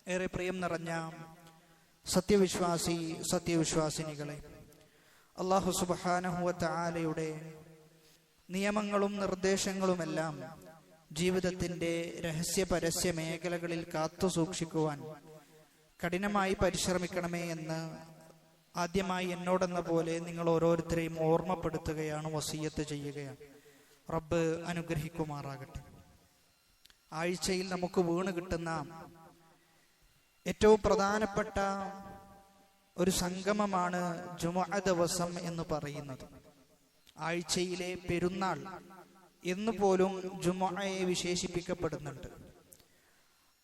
ഏറെ പ്രിയം നിറഞ്ഞ സത്യവിശ്വാസിനികളെ, അല്ലാഹു സുബ്ഹാനഹു വ തആലയുടെ നിയമങ്ങളും നിർദ്ദേശങ്ങളുമെല്ലാം ജീവിതത്തിൻ്റെ രഹസ്യ പരസ്യ മേഖലകളിൽ കാത്തു സൂക്ഷിക്കുവാൻ കഠിനമായി പരിശ്രമിക്കണമേ എന്ന് ആദ്യമായി എന്നോടെന്ന പോലെ നിങ്ങൾ ഓരോരുത്തരെയും ഓർമ്മപ്പെടുത്തുകയാണ്, വസിയ്യത്ത് ചെയ്യുകയാണ്. റബ്ബ് അനുഗ്രഹിക്കുമാറാകട്ടെ. ആഴ്ചയിൽ നമുക്ക് വീണ് കിട്ടുന്ന ഏറ്റവും പ്രധാനപ്പെട്ട ഒരു സംഗമമാണ് ജുമുഅ ദിവസം എന്ന് പറയുന്നത്. ആഴ്ചയിലെ പെരുന്നാൾ എന്നുപോലും ജുമുഅയെ വിശേഷിപ്പിക്കപ്പെടുന്നുണ്ട്.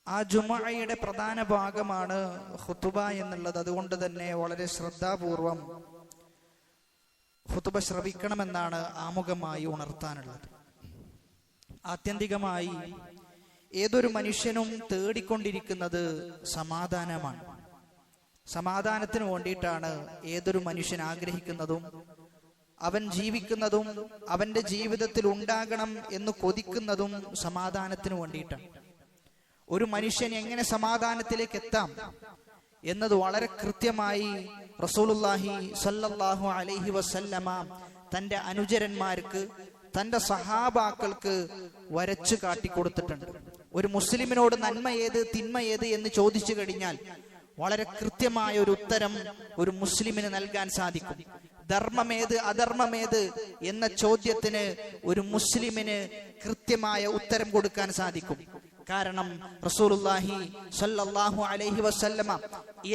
ആ ജുമുഅയുടെ പ്രധാന ഭാഗമാണ് ഖുതുബ എന്നുള്ളത്. അതുകൊണ്ട് തന്നെ വളരെ ശ്രദ്ധാപൂർവം ഖുതുബ ശ്രവിക്കണമെന്നാണ് ആമുഖമായി ഉണർത്താനുള്ളത്. ആത്യന്തികമായി ഏതൊരു മനുഷ്യനും തേടിക്കൊണ്ടിരിക്കുന്നത് സമാധാനമാണ്. സമാധാനത്തിന് വേണ്ടിയിട്ടാണ് ഏതൊരു മനുഷ്യൻ ആഗ്രഹിക്കുന്നതും അവൻ ജീവിക്കുന്നതും അവന്റെ ജീവിതത്തിൽ ഉണ്ടാകണം എന്ന് കൊതിക്കുന്നതും സമാധാനത്തിന് വേണ്ടിയിട്ടാണ്. ഒരു മനുഷ്യൻ എങ്ങനെ സമാധാനത്തിലേക്ക് എത്താം എന്നത് വളരെ കൃത്യമായി റസൂലുള്ളാഹി സ്വല്ലല്ലാഹു അലൈഹി വസല്ലമ തന്റെ അനുചരന്മാർക്ക്, തന്റെ സഹാബാക്കൾക്ക് വരച്ചു കാട്ടിക്കൊടുത്തിട്ടുണ്ട്. ഒരു മുസ്ലിമിനോട് നന്മ ഏത് തിന്മ ഏത് എന്ന് ചോദിച്ചു കഴിഞ്ഞാൽ വളരെ കൃത്യമായ ഒരു ഉത്തരം ഒരു മുസ്ലിമിന് നൽകാൻ സാധിക്കും. ധർമ്മമേത് അധർമ്മമേത് എന്ന ചോദ്യത്തിന് ഒരു മുസ്ലിമിന് കൃത്യമായ ഉത്തരം കൊടുക്കാൻ സാധിക്കും. കാരണം റസൂലുള്ളാഹി സ്വല്ലല്ലാഹു അലൈഹി വസല്ലമ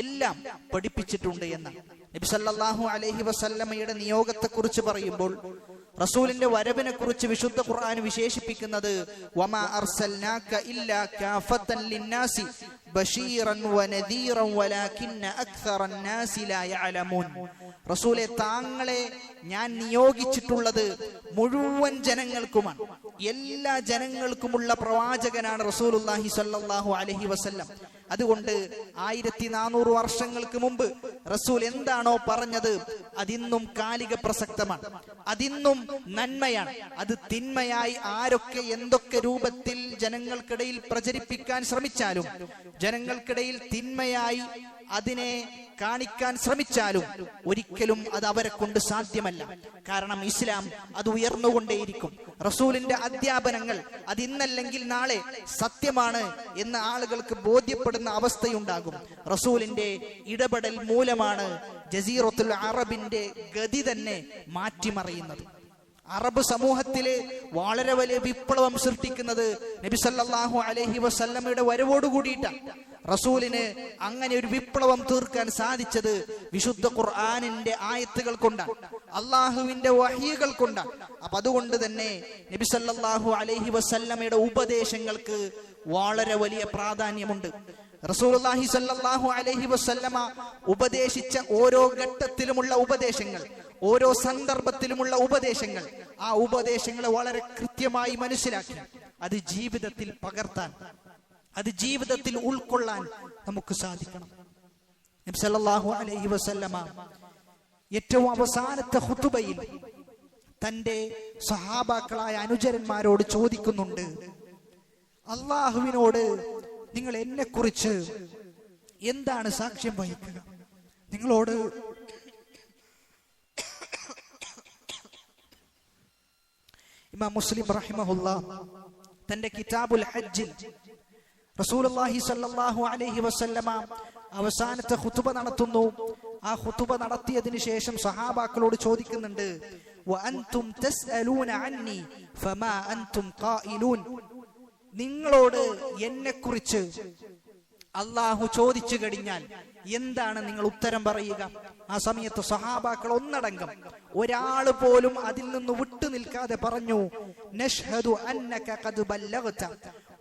എല്ലാം പഠിപ്പിച്ചിട്ടുണ്ട് എന്ന്. നബി സല്ലല്ലാഹു അലൈഹി വസല്ലമയുടെ നിയോഗത്തെ കുറിച്ച് പറയുമ്പോൾ, റസൂലിന്റെ വരവിനെ കുറിച്ച് വിശുദ്ധ ഖുർആൻ വിശേഷിപ്പിക്കുന്നത് വമാ അർസൽനാക ഇല്ലാ കാഫത്തൻ ലിന്നാസി ബശീറൻ വനദീറൻ വലാകിന്ന അക്സറന്നാസി ലാ യഅലമൂൻ. റസൂലെ, താങ്കളെ ഞാൻ നിയോഗിച്ചിട്ടുള്ളത് മുഴുവൻ ജനങ്ങൾക്കുമാണ്. എല്ലാ ജനങ്ങൾക്കുമുള്ള പ്രവാചകനാണ് റസൂലുള്ളാഹി സ്വല്ലല്ലാഹു അലൈഹി വസല്ലം. അതുകൊണ്ട് 1400 വർഷങ്ങൾക്ക് മുമ്പ് റസൂൽ എന്താണോ പറഞ്ഞത് അതിന്നും കാലിക പ്രസക്തമാണ്, അതിന്നും നന്മയാണ്. അത് തിന്മയായി ആരൊക്കെ എന്തൊക്കെ രൂപത്തിൽ ജനങ്ങൾക്കിടയിൽ പ്രചരിപ്പിക്കാൻ ശ്രമിച്ചാലും, ജനങ്ങൾക്കിടയിൽ തിന്മയായി അതിനെ കാണിക്കാൻ ശ്രമിച്ചാലും ഒരിക്കലും അത് അവരെ കൊണ്ട് സാധ്യമല്ല. കാരണം ഇസ്ലാം അത് ഉയർന്നുകൊണ്ടേയിരിക്കും. റസൂലിന്റെ അധ്യാപനങ്ങൾ അത് ഇന്നല്ലെങ്കിൽ നാളെ സത്യമാണ് എന്ന് ആളുകൾക്ക് ബോധ്യപ്പെടുന്ന അവസ്ഥയുണ്ടാകും. റസൂലിന്റെ ഇടപെടൽ മൂലമാണ് ജസീറത്തുൽ അറബിന്റെ ഗതി തന്നെ മാറ്റിമറിയുന്നത്. അറബ് സമൂഹത്തിലെ വളരെ വലിയ വിപ്ലവം സൃഷ്ടിക്കുന്നത് നബി സല്ലല്ലാഹു അലൈഹി വസല്ലമയുടെ വരവോട് കൂടിയിട്ടാണ്. റസൂലിന് അങ്ങനെ ഒരു വിപ്ലവം തീർക്കാൻ സാധിച്ചത് വിശുദ്ധ ഖുർആനിന്റെ ആയത്തുകൾ കൊണ്ടാണ്, അള്ളാഹുവിന്റെ വഹീകൾ കൊണ്ടാണ്. അപ്പൊ അതുകൊണ്ട് തന്നെ നബി സല്ലല്ലാഹു അലൈഹി വസല്ലമയുടെ ഉപദേശങ്ങൾക്ക് വളരെ വലിയ പ്രാധാന്യമുണ്ട്. റസൂലുള്ളാഹി സ്വല്ലല്ലാഹു അലൈഹി വസല്ലമ ഉപദേശിച്ച ഓരോ ഘട്ടത്തിലുമുള്ള ഉപദേശങ്ങൾ, ഓരോ സന്ദർഭത്തിലുമുള്ള ഉപദേശങ്ങൾ, ആ ഉപദേശങ്ങളെ വളരെ കൃത്യമായി മനസ്സിലാക്കി അത് ജീവിതത്തിൽ പകർത്താൻ, അത് ജീവിതത്തിൽ ഉൾക്കൊള്ളാൻ നമുക്ക് സാധിക്കണം. നബി സല്ലല്ലാഹു അലൈഹി വസല്ലമ ഏറ്റവും അവസാനത്തെ ഖുതുബയിൽ തന്റെ സഹാബാക്കളായ അനുചരന്മാരോട് ചോദിക്കുന്നുണ്ട്, അള്ളാഹുവിനോട് നിങ്ങൾ എന്നെ കുറിച്ച് എന്താണ് സാക്ഷ്യം വഹിക്കുക? നിങ്ങളോട് ഇമാം മുസ്ലിം റഹിമഹുല്ലാ തന്റെ കിതാബുൽ ഹജ്ജിൽ റസൂലുള്ളാഹി സ്വല്ലല്ലാഹു അലൈഹി വസല്ലമ അവസാനത്തെ ഖുതുബ നടത്തുന്നു. ആ ഖുതുബ നടത്തിയതിനു ശേഷം സഹാബാക്കളോട് ചോദിക്കുന്നുണ്ട്, വഅൻതും തസ്അലൂന അന്നി ഫമാ അൻതും ഖായിലൂൻ. നിങ്ങളോട് എന്നെ കുറിച്ച് അള്ളാഹു ചോദിച്ചു കഴിഞ്ഞാൽ എന്താണ് നിങ്ങൾ ഉത്തരം പറയുക? ആ സമയത്ത് സഹാബാക്കൾ ഒന്നടങ്കം, ഒരാൾ പോലും അതിൽ നിന്ന് വിട്ടു നിൽക്കാതെ പറഞ്ഞു, നഷ്ഹദു അന്നക ഖദ് ബല്ലഗ്ത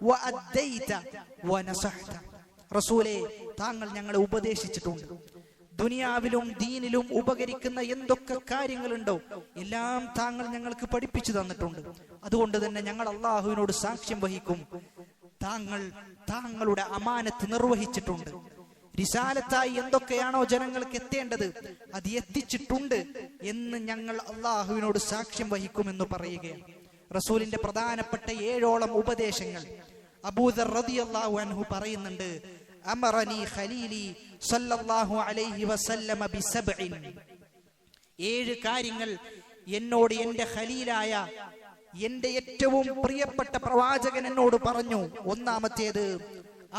വഅദ്ദൈത വനസഹത. റസൂലേ, താങ്കൾ ഞങ്ങളെ ഉപദേശിച്ചിട്ടുണ്ട്. ദുനിയാവിലും ദീനിലും ഉപകരിക്കുന്ന എന്തൊക്കെ കാര്യങ്ങളുണ്ടോ എല്ലാം താങ്കൾ ഞങ്ങൾക്ക് പഠിപ്പിച്ചു തന്നിട്ടുണ്ട്. അതുകൊണ്ട് തന്നെ ഞങ്ങൾ അള്ളാഹുവിനോട് സാക്ഷ്യം വഹിക്കും, താങ്കൾ താങ്കളുടെ അമാനത്ത് നിർവഹിച്ചിട്ടുണ്ട്. റിസാലത്തായി എന്തൊക്കെയാണോ ജനങ്ങൾക്ക് എത്തേണ്ടത് അത് എത്തിച്ചിട്ടുണ്ട് എന്ന് ഞങ്ങൾ അള്ളാഹുവിനോട് സാക്ഷ്യം വഹിക്കുമെന്ന് പറയുകയാണ്. റസൂലിന്റെ പ്രധാനപ്പെട്ട 7ഓളം ഉപദേശങ്ങൾ അബൂദർ റളിയല്ലാഹു അൻഹു പറയുന്നുണ്ട്, അമറനി ഖലീലി സല്ലല്ലാഹു അലൈഹി വസല്ലമ ബിസബ്ഇൻ. 7 കാര്യങ്ങൾ എന്നോട് എന്റെ ഖലീലായ എന്റെ ഏറ്റവും പ്രിയപ്പെട്ട പ്രവാചകൻ എന്നോട് പറഞ്ഞു. ഒന്നാമത്തേത്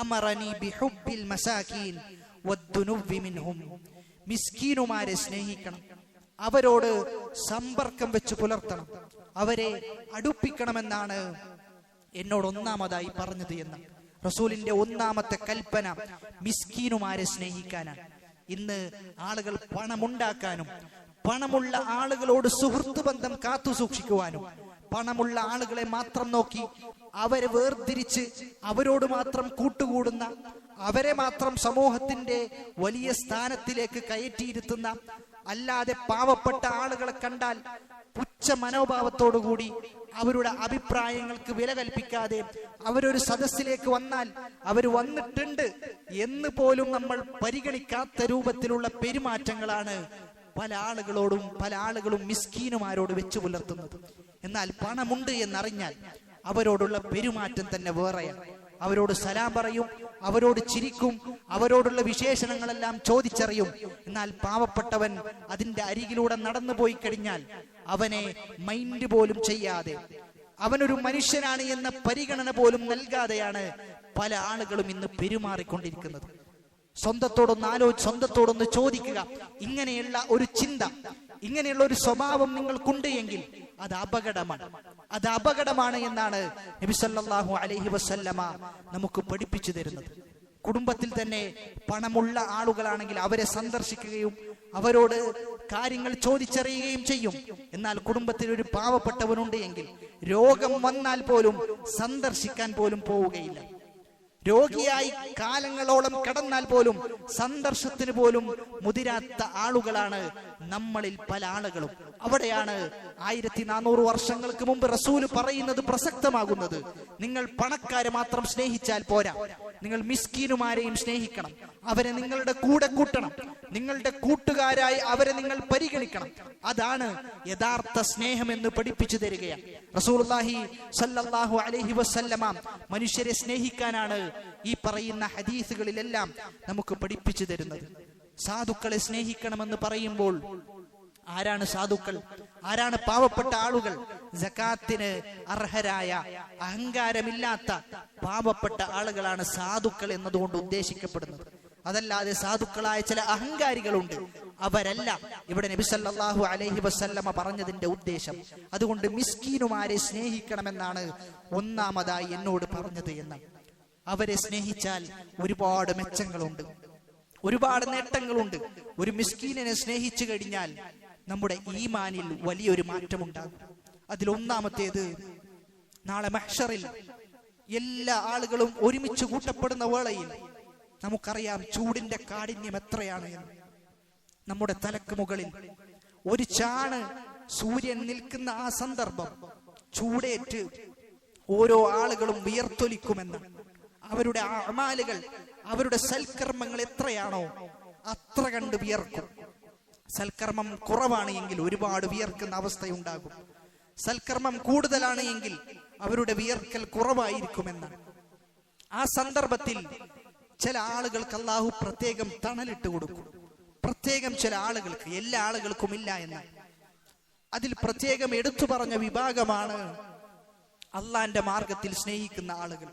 അമറനി ബിഹുബ്ബിൽ മസാകീൻ വദ്ദുനുവ്വി മിൻഹും. മിസ്കീനുമാരെ സ്നേഹിക്കണം, അവരോട് സമ്പർക്കം വെച്ച് പുലർത്തണം, അവരെ അടുപ്പിക്കണമെന്നാണ് എന്നോട് ഒന്നാമതായി പറഞ്ഞത് എന്ന്. റസൂലിന്റെ ഒന്നാമത്തെ കൽപ്പന മിസ്കീനുമാരെ സ്നേഹിക്കാനാണ്. ഇന്ന് ആളുകൾ പണമുണ്ടാക്കാനും പണമുള്ള ആളുകളോട് സുഹൃത്ത് ബന്ധം കാത്തു സൂക്ഷിക്കുവാനും പണമുള്ള ആളുകളെ മാത്രം നോക്കി അവരെ വേർതിരിച്ച് അവരോട് മാത്രം കൂട്ടുകൂടുന്ന, അവരെ മാത്രം സമൂഹത്തിന്റെ വലിയ സ്ഥാനത്തിലേക്ക് കയറ്റിയിരുത്തുന്ന, അല്ലാതെ പാവപ്പെട്ട ആളുകളെ കണ്ടാൽ പുച്ഛ മനോഭാവത്തോടുകൂടി അവരുടെ അഭിപ്രായങ്ങൾക്ക് വില കൽപ്പിക്കാതെ അവരൊരു സദസ്സിലേക്ക് വന്നാൽ അവർ വന്നിട്ടുണ്ട് എന്ന് പോലും നമ്മൾ പരിഗണിക്കാത്ത രൂപത്തിലുള്ള പെരുമാറ്റങ്ങളാണ് പല ആളുകളും മിസ്കീനുമാരോട് വെച്ചു പുലർത്തുന്നത്. എന്നാൽ പണമുണ്ട് എന്നറിഞ്ഞാൽ അവരോടുള്ള പെരുമാറ്റം തന്നെ വേറെയാണ്. അവരോട് സലാം പറയും, അവരോട് ചിരിക്കും, അവരോടുള്ള വിശേഷണങ്ങളെല്ലാം ചോദിച്ചറിയും. എന്നാൽ പാവപ്പെട്ടവൻ അതിന്റെ അരികിലൂടെ നടന്നു പോയി കഴിഞ്ഞാൽ അവനെ മൈൻഡ് പോലും ചെയ്യാതെ, അവനൊരു മനുഷ്യനാണ് എന്ന പരിഗണന പോലും നൽകാതെയാണ് പല ആളുകളും ഇന്ന് പെരുമാറിക്കൊണ്ടിരിക്കുന്നത്. സ്വന്തത്തോടൊന്ന് ചോദിക്കുക. ഇങ്ങനെയുള്ള ഒരു ചിന്ത, ഇങ്ങനെയുള്ള ഒരു സ്വഭാവം നിങ്ങൾക്കുണ്ട് എങ്കിൽ അത് അപകടമാണ് എന്നാണ് നബി സല്ലല്ലാഹു അലൈഹി വസല്ലമ നമുക്ക് പഠിപ്പിച്ചു തരുന്നത്. കുടുംബത്തിൽ തന്നെ പണമുള്ള ആളുകളാണെങ്കിൽ അവരെ സന്ദർശിക്കുകയും അവരോട് കാര്യങ്ങൾ ചോദിച്ചറിയുകയും ചെയ്യും. എന്നാൽ കുടുംബത്തിൽ ഒരു പാവപ്പെട്ടവനുണ്ട് എങ്കിൽ രോഗം വന്നാൽ പോലും സന്ദർശിക്കാൻ പോലും പോവുകയില്ല. രോഗിയായി കാലങ്ങളോളം കടന്നാൽ പോലും സന്ദർശത്തിന് പോലും മുതിരാത്ത ആളുകളാണ് നമ്മളിൽ പല ആളുകളും. അവിടെയാണ് 1400 വർഷങ്ങൾക്ക് മുമ്പ് റസൂല് പറയുന്നത് പ്രസക്തമാകുന്നത്. നിങ്ങൾ പണക്കാരെ മാത്രം സ്നേഹിച്ചാൽ പോരാ, നിങ്ങൾ മിസ്കീനുമാരെയും സ്നേഹിക്കണം, അവരെ നിങ്ങളുടെ കൂടെ കൂട്ടണം, നിങ്ങളുടെ കൂട്ടുകാരായി അവരെ നിങ്ങൾ പരിഗണിക്കണം. അതാണ് യഥാർത്ഥ സ്നേഹം എന്ന് പഠിപ്പിച്ചു തരികയാണ് റസൂലുള്ളാഹി സ്വല്ലല്ലാഹു അലൈഹി വസല്ലമ. മനുഷ്യരെ സ്നേഹിക്കാനാണ് ഈ പറയുന്ന ഹദീസുകളിലെല്ലാം നമുക്ക് പഠിപ്പിച്ചു തരുന്നത്. സാധുക്കളെ സ്നേഹിക്കണമെന്ന് പറയുമ്പോൾ ആരാണ് സാധുക്കൾ? ആരാണ് പാവപ്പെട്ട ആളുകൾ? സകാത്തിന് അർഹരായ, അഹങ്കാരമില്ലാത്ത പാവപ്പെട്ട ആളുകളാണ് സാധുക്കൾ എന്നതുകൊണ്ട് ഉദ്ദേശിക്കപ്പെടുന്നത്. അതല്ലാതെ സാധുക്കളായ ചില അഹങ്കാരികളുണ്ട്, അവരല്ല ഇവിടെ നബി സല്ലല്ലാഹു അലൈഹി വസല്ലമ പറഞ്ഞതിന്റെ ഉദ്ദേശം. അതുകൊണ്ട് മിസ്കീനുമാരെ സ്നേഹിക്കണമെന്നാണ് ഒന്നാമതായി എന്നോട് പറഞ്ഞത് എന്ന്. അവരെ സ്നേഹിച്ചാൽ ഒരുപാട് മെച്ചങ്ങളുണ്ട്, ഒരുപാട് നേട്ടങ്ങളുണ്ട്. ഒരു മിസ്കീനെ സ്നേഹിച്ചു കഴിഞ്ഞാൽ നമ്മുടെ ഈമാനിൽ വലിയൊരു മാറ്റമുണ്ടാകും. അതിലൊന്നാമത്തേത്, നാളെ മഹ്ശറിൽ എല്ലാ ആളുകളും ഒരുമിച്ച് കൂട്ടപ്പെടുന്ന വേളയിൽ നമുക്കറിയാം ചൂടിന്റെ കാഠിന്യം എത്രയാണ് എന്ന്. നമ്മുടെ തലക്ക് മുകളിൽ ഒരു ചാണ് സൂര്യൻ നിൽക്കുന്ന ആ സന്ദർഭം ചൂടേറ്റ് ഓരോ ആളുകളും വിയർത്തൊലിക്കുമെന്ന്. അവരുടെ അമാലുകൾ, അവരുടെ സൽക്കർമ്മങ്ങൾ എത്രയാണോ അത്ര കണ്ട് വിയർക്കും. സൽക്കർമ്മം കുറവാണ് എങ്കിൽ ഒരുപാട് വിയർക്കുന്ന അവസ്ഥയുണ്ടാകും. സൽക്കർമ്മം കൂടുതലാണ് എങ്കിൽ അവരുടെ വിയർക്കൽ കുറവായിരിക്കുമെന്ന്. ആ സന്ദർഭത്തിൽ ചില ആളുകൾക്ക് അല്ലാഹു പ്രത്യേകം തണലിട്ട് കൊടുക്കും. പ്രത്യേകം ചില ആളുകൾക്ക്, എല്ലാ ആളുകൾക്കും ഇല്ല എന്ന്. അതിൽ പ്രത്യേകം എടുത്തു പറഞ്ഞ വിഭാഗമാണ് അള്ളാന്റെ മാർഗത്തിൽ സ്നേഹിക്കുന്ന ആളുകൾ.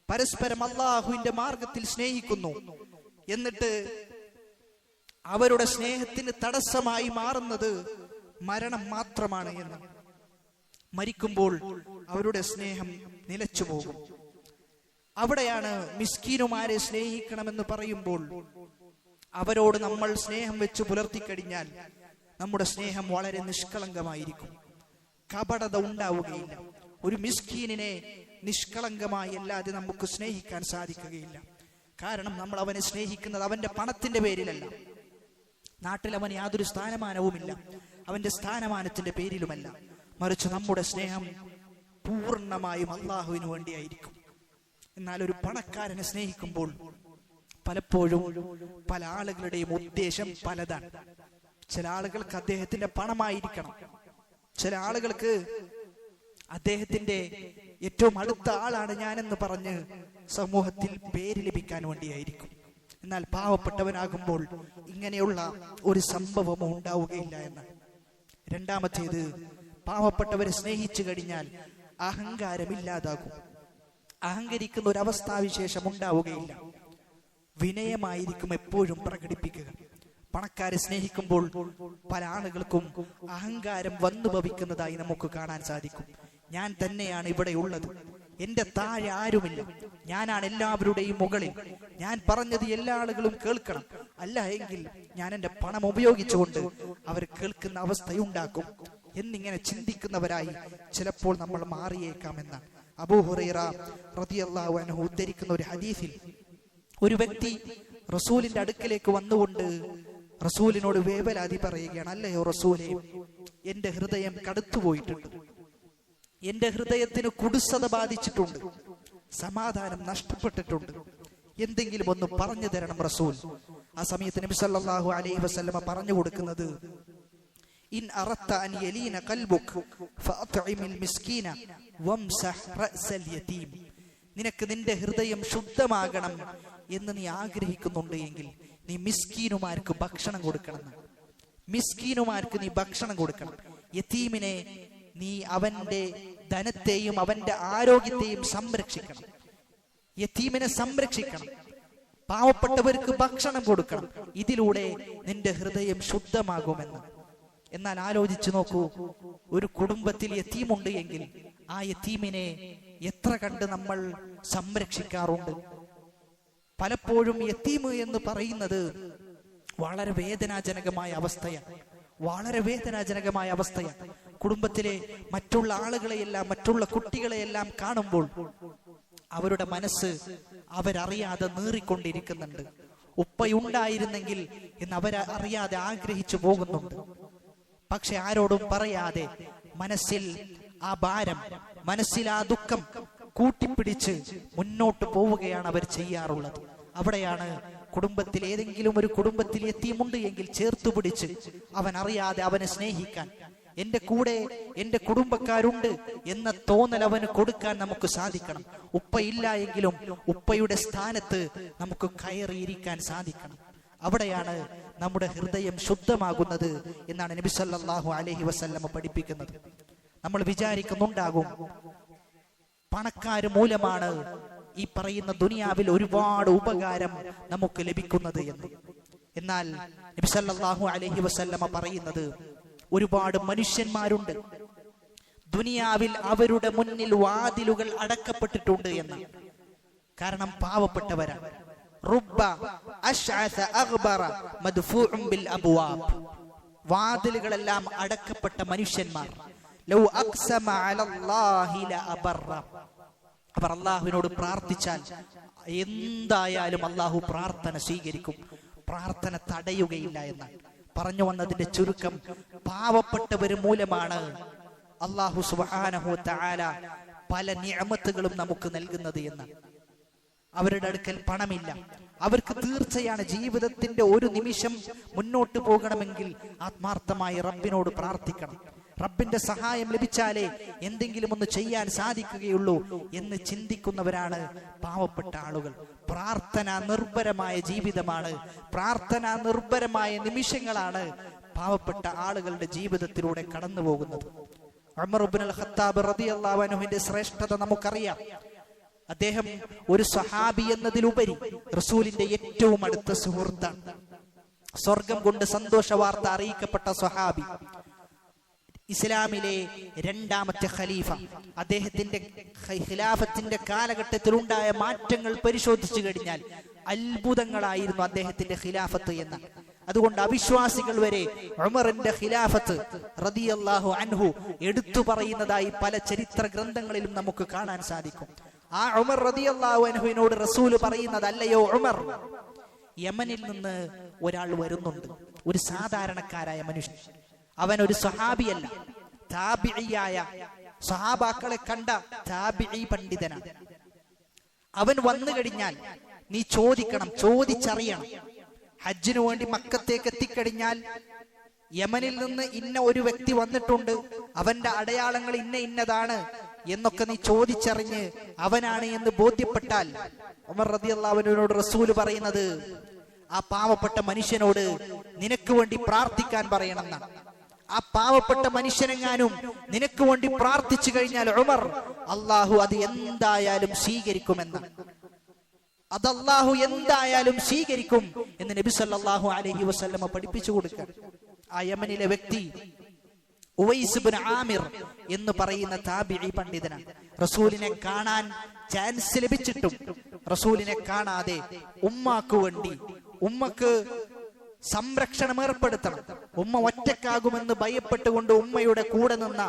പരസ്പരം അള്ളാഹുവിന്റെ മാർഗത്തിൽ സ്നേഹിക്കുന്നു, എന്നിട്ട് അവരുടെ സ്നേഹത്തിന് തടസ്സമായി മാറുന്നത് മരണം മാത്രമാണ് എന്ന്. മരിക്കുമ്പോൾ അവരുടെ സ്നേഹം നിലച്ചു പോകും. അവിടെയാണ് മിസ്കീനുമാരെ സ്നേഹിക്കണമെന്ന് പറയുമ്പോൾ അവരോട് നമ്മൾ സ്നേഹം വെച്ച് പുലർത്തിക്കഴിഞ്ഞാൽ നമ്മുടെ സ്നേഹം വളരെ നിഷ്കളങ്കമായിരിക്കും, കപടത ഉണ്ടാവുകയില്ല. ഒരു മിസ്കീനിനെ നിഷ്കളങ്കമായി അല്ലാതെ നമുക്ക് സ്നേഹിക്കാൻ സാധിക്കുകയില്ല. കാരണം നമ്മൾ അവനെ സ്നേഹിക്കുന്നത് അവന്റെ പണത്തിന്റെ പേരിലല്ല, നാട്ടിൽ അവന് യാതൊരു സ്ഥാനമാനവുമില്ല, അവന്റെ സ്ഥാനമാനത്തിന്റെ പേരിലുമല്ല, മറിച്ച് നമ്മുടെ സ്നേഹം പൂർണ്ണമായും അള്ളാഹുവിന് വേണ്ടിയായിരിക്കും. എന്നാൽ ഒരു പണക്കാരനെ സ്നേഹിക്കുമ്പോൾ പലപ്പോഴും പല ആളുകളുടെയും ഉദ്ദേശം പലതാണ്. ചില ആളുകൾക്ക് അദ്ദേഹത്തിന്റെ പണമായിരിക്കണം, ചില ആളുകൾക്ക് അദ്ദേഹത്തിന്റെ ഏറ്റവും അടുത്ത ആളാണ് ഞാനെന്ന് പറഞ്ഞ് സമൂഹത്തിൽ പേര് ലഭിക്കാൻ വേണ്ടിയായിരിക്കും. എന്നാൽ പാവപ്പെട്ടവനാകുമ്പോൾ ഇങ്ങനെയുള്ള ഒരു സംഭവമോ ഉണ്ടാവുകയില്ല എന്നാണ്. രണ്ടാമത്തേത്, പാവപ്പെട്ടവരെ സ്നേഹിച്ചു കഴിഞ്ഞാൽ അഹങ്കാരമില്ലാതാകും. അഹങ്കരിക്കുന്ന ഒരു അവസ്ഥാവിശേഷം ഉണ്ടാവുകയില്ല. വിനയമായിരിക്കും എപ്പോഴും പ്രകടിപ്പിക്കുക. പണക്കാരെ സ്നേഹിക്കുമ്പോൾ പല ആളുകൾക്കും അഹങ്കാരം വന്നു ഭവിക്കുന്നതായി നമുക്ക് കാണാൻ സാധിക്കും. ഞാൻ തന്നെയാണ് ഇവിടെ ഉള്ളത്, എന്റെ താഴെ ആരുമില്ല, ഞാനാണ് എല്ലാവരുടെയും മുകളിൽ, ഞാൻ പറഞ്ഞത് എല്ലാ ആളുകളും കേൾക്കണം, അല്ല എങ്കിൽ ഞാൻ എന്റെ പണം ഉപയോഗിച്ചുകൊണ്ട് അവർ കേൾക്കുന്ന അവസ്ഥയുണ്ടാക്കും എന്നിങ്ങനെ ചിന്തിക്കുന്നവരായി ചിലപ്പോൾ നമ്മൾ മാറിയേക്കാമെന്നാണ് അബൂ ഹുറൈറ റളിയല്ലാഹു അൻഹു ഉദ്ധരിക്കുന്ന ഒരു ഹദീസിൽ ഒരു വ്യക്തി റസൂലിന്റെ അടുക്കലേക്ക് വന്നുകൊണ്ട് റസൂലിനോട് വേവലാതി പറയുകയാണ്, അല്ലയോ റസൂലേ, എന്റെ ഹൃദയം കടുത്തുപോയിട്ടുണ്ട്, എന്റെ ഹൃദയത്തിന് കുടുസത ബാധിച്ചിട്ടുണ്ട്, സമാധാനം നഷ്ടപ്പെട്ടിട്ടുണ്ട്, എന്തെങ്കിലും ഒന്ന് പറഞ്ഞു തരണം റസൂൽ. ആ സമയത്ത് നബി സല്ലല്ലാഹു അലൈഹി വസല്ലമ പറഞ്ഞു കൊടുക്കുന്നത്, ഇൻ അറത്ത അൻ യലീന ഖൽബുക ഫഅത്ഇമിൽ മിസ്കീന വംസഹ് റഅസൽ യതീം. നിനക്ക് നിന്റെ ഹൃദയം ശുദ്ധമാകണം എന്ന് നീ ആഗ്രഹിക്കുന്നുണ്ട് എങ്കിൽ നീ മിസ്കീനുമാർക്ക് ഭക്ഷണം കൊടുക്കണം. മിസ്കീനുമാർക്ക് നീ ഭക്ഷണം കൊടുക്കണം. യതീമിനെ നീ അവന്റെ ധനത്തെയും അവന്റെ ആരോഗ്യത്തെയും സംരക്ഷിക്കണം. യതീമിനെ സംരക്ഷിക്കണം, പാവപ്പെട്ടവർക്ക് ഭക്ഷണം കൊടുക്കണം. ഇതിലൂടെ നിന്റെ ഹൃദയം ശുദ്ധമാകുമെന്ന്. എന്നാൽ ആലോചിച്ചു നോക്കൂ, ഒരു കുടുംബത്തിൽ യതീമുണ്ട് എങ്കിൽ ആ യതീമിനെ എത്ര കണ്ട് നമ്മൾ സംരക്ഷിക്കാറുണ്ട്. പലപ്പോഴും യതീം എന്ന് പറയുന്നത് വളരെ വേദനാജനകമായ അവസ്ഥയാണ്. വളരെ വേദനാജനകമായ അവസ്ഥയാണ്. കുടുംബത്തിലെ മറ്റുള്ള ആളുകളെയെല്ലാം, മറ്റുള്ള കുട്ടികളെയെല്ലാം കാണുമ്പോൾ അവരുടെ മനസ്സ് അവരറിയാതെ നീറിക്കൊണ്ടിരിക്കുന്നുണ്ട്. ഉപ്പയുണ്ടായിരുന്നെങ്കിൽ എന്ന് അവരറിയാതെ ആഗ്രഹിച്ചു പോകുന്നുണ്ട്. പക്ഷെ ആരോടും പറയാതെ മനസ്സിൽ ആ ഭാരം, മനസ്സിൽ ആ ദുഃഖം കൂട്ടിപ്പിടിച്ച് മുന്നോട്ട് പോവുകയാണ് അവർ ചെയ്യാറുള്ളത്. അവിടെയാണ് കുടുംബത്തിൽ ഏതെങ്കിലും ഒരു കുടുംബത്തിൽ യതീമുണ്ട് എങ്കിൽ ചേർത്തു പിടിച്ച് അവൻ അറിയാതെ അവനെ സ്നേഹിക്കാൻ, എന്റെ കൂടെ എന്റെ കുടുംബക്കാരുണ്ട് എന്ന തോന്നൽ അവന് കൊടുക്കാൻ നമുക്ക് സാധിക്കണം. ഉപ്പയില്ല എങ്കിലും ഉപ്പയുടെ സ്ഥാനത്ത് നമുക്ക് കയറിയിരിക്കാൻ സാധിക്കണം. അവിടെയാണ് നമ്മുടെ ഹൃദയം ശുദ്ധമാകുന്നത് എന്നാണ് നബി സല്ലല്ലാഹു അലൈഹി വസല്ലമ പഠിപ്പിക്കുന്നത്. നമ്മൾ വിചാരിക്കുന്നുണ്ടാകും പണക്കാര് മൂലമാണ് ഈ പറയുന്ന ദുനിയാവിൽ ഒരുപാട് ഉപകാരം നമുക്ക് ലഭിക്കുന്നത് എന്ന്. എന്നാൽ നബി സല്ലല്ലാഹു അലൈഹി വസല്ലമ പറയുന്നത്, ഒരുപാട് മനുഷ്യന്മാരുണ്ട് ദുനിയാവിൽ, അവരുടെ മുന്നിൽ വാതിലുകൾ അടക്കപ്പെട്ടിട്ടുണ്ട് എന്ന്. കാരണം പാവപ്പെട്ടവരാണ്. റുബ്ബ അശ്അസ അഗ്ബറ മദ്ഫൂഉൻ ബിൽ അബ്വാബ്. വാതിലുകളെല്ലാം അടക്കപ്പെട്ട മനുഷ്യന്മാർ. ലൗ അഖ്സമ അലല്ലാഹി ലഅബറ. അവർ അല്ലാഹുവിനോട് പ്രാർത്ഥിച്ചാൽ എന്തായാലും അല്ലാഹു പ്രാർത്ഥന സ്വീകരിക്കും, പ്രാർത്ഥന തടയുകയില്ല എന്നാണ് പറഞ്ഞു വന്നതിന്റെ ചുരുക്കം. പാവപ്പെട്ടവര് മൂലമാണ് അല്ലാഹു സുബ്ഹാനഹു വ തആല പല നിഅമത്തുകളും നമുക്ക് നൽകുന്നത് എന്ന്. അവരുടെ അടുക്കൽ പണമില്ല, അവർക്ക് തീർച്ചയാണ് ജീവിതത്തിന്റെ ഒരു നിമിഷം മുന്നോട്ട് പോകണമെങ്കിൽ ആത്മാർത്ഥമായി റബ്ബിനോട് പ്രാർത്ഥിക്കണം. റബ്ബിന്റെ സഹായം ലഭിച്ചാലേ എന്തെങ്കിലും ഒന്ന് ചെയ്യാൻ സാധിക്കുകയുള്ളൂ എന്ന് ചിന്തിക്കുന്നവരാണ് പാവപ്പെട്ട ആളുകൾ. പ്രാർത്ഥന നിർഭരമായ ജീവിതമാണ്, പ്രാർത്ഥന നിർഭരമായ നിമിഷങ്ങളാണ് പാവപ്പെട്ട ആളുകളുടെ ജീവിതത്തിലൂടെ കടന്നു പോകുന്നത്. ഉമർ ഇബ്നുൽ ഖത്താബ് റളിയല്ലാഹു അൻഹുവിന്റെ ശ്രേഷ്ഠത നമുക്കറിയാം. അദ്ദേഹം ഒരു സ്വഹാബി എന്നതിലുപരി റസൂലിന്റെ ഏറ്റവും അടുത്ത സുഹൃത്താണ്. സ്വർഗം കൊണ്ട് സന്തോഷ വാർത്ത അറിയിക്കപ്പെട്ട സ്വഹാബി, ഇസ്ലാമിലെ രണ്ടാമത്തെ ഖലീഫ. അദ്ദേഹത്തിന്റെ ഖിലാഫത്തിന്റെ കാലഘട്ടത്തിൽ ഉണ്ടായ മാറ്റങ്ങൾ പരിശോധിച്ചു കഴിഞ്ഞാൽ അത്ഭുതങ്ങളായിരുന്നു അദ്ദേഹത്തിന്റെ ഖിലാഫത്ത് എന്ന്. അതുകൊണ്ട് അവിശ്വാസികൾ വരെ ഉമറിന്റെ ഖിലാഫത്ത് റളിയല്ലാഹു അൻഹു എടുത്തു പറയുന്നതായി പല ചരിത്ര ഗ്രന്ഥങ്ങളിലും നമുക്ക് കാണാൻ സാധിക്കും. ആ ഉമർ റളിയല്ലാഹു അൻഹുവിനോട് റസൂല് പറയുന്നത്, അല്ലയോ ഉമർ, യമനിൽ നിന്ന് ഒരാൾ വരുന്നുണ്ട്, ഒരു സാധാരണക്കാരായ മനുഷ്യൻ. അവൻ ഒരു സ്വഹാബിയല്ല, താബിഈയായ സ്വഹാബാക്കളെ കണ്ട താബിഈ പണ്ഡിതനാണ്. അവൻ വന്നു കഴിഞ്ഞാൽ നീ ചോദിക്കണം, ചോദിച്ചറിയണം. ഹജ്ജിനു വേണ്ടി മക്കത്തേക്ക് എത്തിക്കഴിഞ്ഞാൽ യമനിൽ നിന്ന് ഇന്ന ഒരു വ്യക്തി വന്നിട്ടുണ്ട്, അവന്റെ അടയാളങ്ങൾ ഇന്നതാണ് എന്നൊക്കെ നീ ചോദിച്ചറിഞ്ഞ് അവനാണ് എന്ന് ബോധ്യപ്പെട്ടാൽ ഉമർ റളിയല്ലാഹു അൻഹുവിനോട് റസൂൽ പറയുന്നത് ആ പാവപ്പെട്ട മനുഷ്യനോട് നിനക്ക് വേണ്ടി പ്രാർത്ഥിക്കാൻ പറയണമെന്നാണ്. ആ പാവപ്പെട്ട മനുഷ്യനെങ്ങാനും നിനക്ക് വേണ്ടി പ്രാർത്ഥിച്ചു കഴിഞ്ഞാൽ ഉമർ, അള്ളാഹു അത് എന്തായാലും സ്വീകരിക്കുമെന്നാണ്. അത് അള്ളാഹു എന്തായാലും സ്വീകരിക്കും എന്ന് നബി സല്ലല്ലാഹു അലൈഹി വസല്ലമ പഠിപ്പിച്ചു കൊടുക്കുക. ആ യമനിലെ വ്യക്തി ഉവൈസ് ഇബ്നു ആമിർ എന്ന് പറയുന്ന താബിഈ പണ്ഡിതനാണ്. റസൂലിനെ കാണാൻ ചാൻസ് ലഭിച്ചിട്ടും റസൂലിനെ കാണാതെ ഉമ്മാക്ക് വേണ്ടി, ഉമ്മക്ക് സംരക്ഷണം ഏർപ്പെടുത്തണം, ഉമ്മ ഒറ്റക്കാകുമെന്ന് ഭയപ്പെട്ടുകൊണ്ട് ഉമ്മയുടെ കൂടെ നിന്ന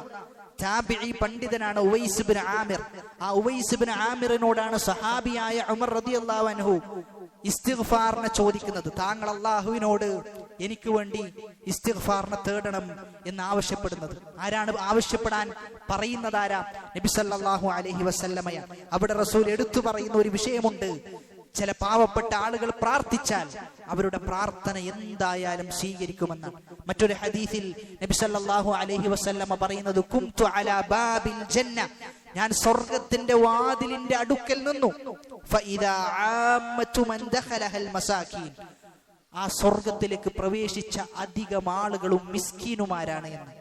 താബിഈ പണ്ഡിതനാണ് ഉവൈസ് ഇബ്നു ആമിർ. ആ ഉവൈസ് ഇബ്നു ആമിറിനോടാണ് സഹാബിയായ ഉമർ റളിയല്ലാഹു അൻഹു ഇസ്തിഗ്ഫാറിനെ ചോദിക്കുന്നത്. താങ്കൾ അള്ളാഹുവിനോട് എനിക്ക് വേണ്ടി ഇസ്തിഗ്ഫാറിനെ തേടണം എന്ന് ആവശ്യപ്പെടുന്നത്. ആരാണ് ആവശ്യപ്പെടാൻ പറയുന്നത്? ആരാ? നബി സല്ലല്ലാഹു അലൈഹി വസല്ലമയാണ്. അവിടെ റസൂൽ എടുത്തു പറയുന്ന ഒരു വിഷയമുണ്ട്. ചില പാവപ്പെട്ട ആളുകൾ പ്രാർത്ഥിച്ചാൽ അവരുടെ പ്രാർത്ഥന എന്തായാലും സ്വീകരിക്കുമെന്നാണ്. മറ്റൊരു ഹദീസിൽ നബി സല്ലല്ലാഹു അലൈഹി വസല്ലമ പറയുന്നത്, കുംതു അലാ ബാബിൽ ജന്ന, ഞാൻ സ്വർഗ്ഗത്തിന്റെ വാതിലിന്റെ അടുക്കൽ നിന്നു. ഫഇദാ ആമ്മതു മൻ ദഖലഹൽ മസാകീൻ, ആ സ്വർഗ്ഗത്തിലേക്ക് പ്രവേശിച്ച അധികം ആളുകളും മിസ്കീനുമാരാണ് എന്ന്.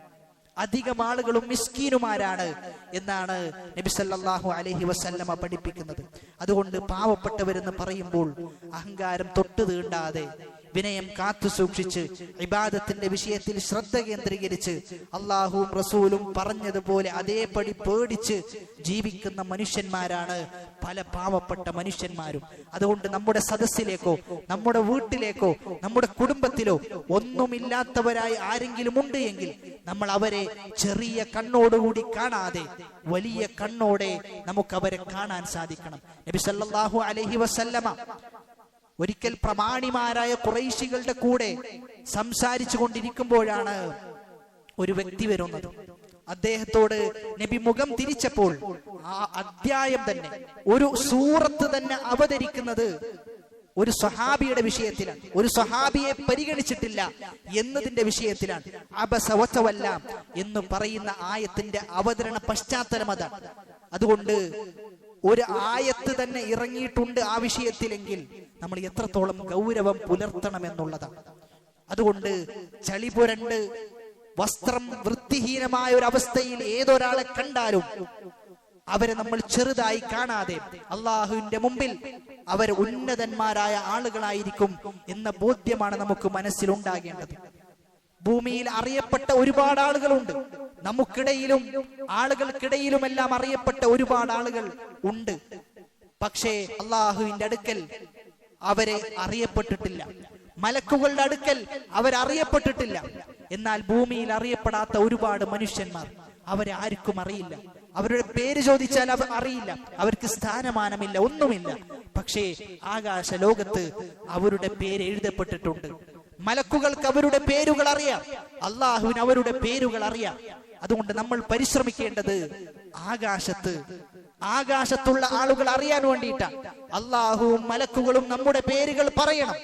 അധികം ആളുകളും മിസ്കീനുമാരാണ് എന്നാണ് നബി സല്ലല്ലാഹു അലൈഹി വസല്ലമ പഠിപ്പിക്കുന്നത്. അതുകൊണ്ട് പാവപ്പെട്ടവരെന്ന് പറയുമ്പോൾ അഹങ്കാരം തൊട്ടു തീണ്ടാതെ വിനയം കാത്തു സൂക്ഷിച്ച് ഇബാദത്തിന്റെ വിഷയത്തിൽ ശ്രദ്ധ കേന്ദ്രീകരിച്ച് അള്ളാഹുവും റസൂലും പറഞ്ഞതുപോലെ അതേപടി പേടിച്ച് ജീവിക്കുന്ന മനുഷ്യന്മാരാണ് പല പാവപ്പെട്ട മനുഷ്യന്മാരും. അതുകൊണ്ട് നമ്മുടെ സദസ്സിലേക്കോ നമ്മുടെ വീട്ടിലേക്കോ നമ്മുടെ കുടുംബത്തിലോ ഒന്നുമില്ലാത്തവരായി ആരെങ്കിലും ഉണ്ട് എങ്കിൽ നമ്മൾ അവരെ ചെറിയ കണ്ണോടുകൂടി കാണാതെ വലിയ കണ്ണോടെ നമുക്ക് അവരെ കാണാൻ സാധിക്കണം. നബി സല്ലല്ലാഹു അലൈഹി വസല്ലമ ഒരിക്കൽ പ്രമാണിമാരായ ഖുറൈശികളുടെ കൂടെ സംസാരിച്ചു കൊണ്ടിരിക്കുമ്പോഴാണ് ഒരു വ്യക്തി വരുന്നത്. അദ്ദേഹത്തോട് നബി മുഖം തിരിച്ചപ്പോൾ ആ അധ്യായം തന്നെ, ഒരു സൂറത്ത് തന്നെ അവതരിക്കുന്നത് ഒരു സ്വഹാബിയുടെ വിഷയത്തിലാണ്. ഒരു സ്വഹാബിയെ പരിഗണിച്ചിട്ടില്ല എന്നതിന്റെ വിഷയത്തിലാണ്. അബസ വതവല്ല എന്ന് പറയുന്ന ആയത്തിന്റെ അവതരണ പശ്ചാത്തലം അതാണ്. അതുകൊണ്ട് ഒരു ആയത്ത് തന്നെ ഇറങ്ങിയിട്ടുണ്ട് ആ വിഷയത്തിലെങ്കിൽ നമ്മൾ എത്രത്തോളം ഗൗരവം പുലർത്തണം എന്നുള്ളതാണ്. അതുകൊണ്ട് ചളി പുരണ്ട് വസ്ത്രം വൃത്തിഹീനമായ ഒരു അവസ്ഥയിൽ ഏതൊരാളെ കണ്ടാലും അവരെ നമ്മൾ ചെറുതായി കാണാതെ അള്ളാഹുവിന്റെ മുമ്പിൽ അവർ ഉന്നതന്മാരായ ആളുകളായിരിക്കും എന്ന ബോധ്യമാണ് നമുക്ക് മനസ്സിലുണ്ടാകേണ്ടത്. ഭൂമിയിൽ അറിയപ്പെട്ട ഒരുപാട് ആളുകളുണ്ട്. നമുക്കിടയിലും ആളുകൾക്കിടയിലുമെല്ലാം അറിയപ്പെട്ട ഒരുപാട് ആളുകൾ ഉണ്ട്. പക്ഷേ അള്ളാഹുവിന്റെ അടുക്കൽ അവരെ അറിയപ്പെട്ടിട്ടില്ല. മലക്കുകളുടെ അടുക്കൽ അവരറിയപ്പെട്ടിട്ടില്ല. എന്നാൽ ഭൂമിയിൽ അറിയപ്പെടാത്ത ഒരുപാട് മനുഷ്യന്മാർ, അവരെ ആർക്കും അറിയില്ല. അവരുടെ പേര് ചോദിച്ചാൽ അവർ അറിയില്ല. അവർക്ക് സ്ഥാനമാനമില്ല, ഒന്നുമില്ല. പക്ഷേ ആകാശ ലോകത്ത് അവരുടെ പേര് എഴുതപ്പെട്ടിട്ടുണ്ട്. മലക്കുകൾക്ക് അവരുടെ പേരുകൾ അറിയാം, അള്ളാഹുവിന് അവരുടെ പേരുകൾ അറിയാം. അതുകൊണ്ട് നമ്മൾ പരിശ്രമിക്കേണ്ടത് ആകാശത്തുള്ള ആളുകൾ അറിയാൻ വേണ്ടിയിട്ടാണ്. അള്ളാഹുവും മലക്കുകളും നമ്മുടെ പേരുകൾ പറയണം.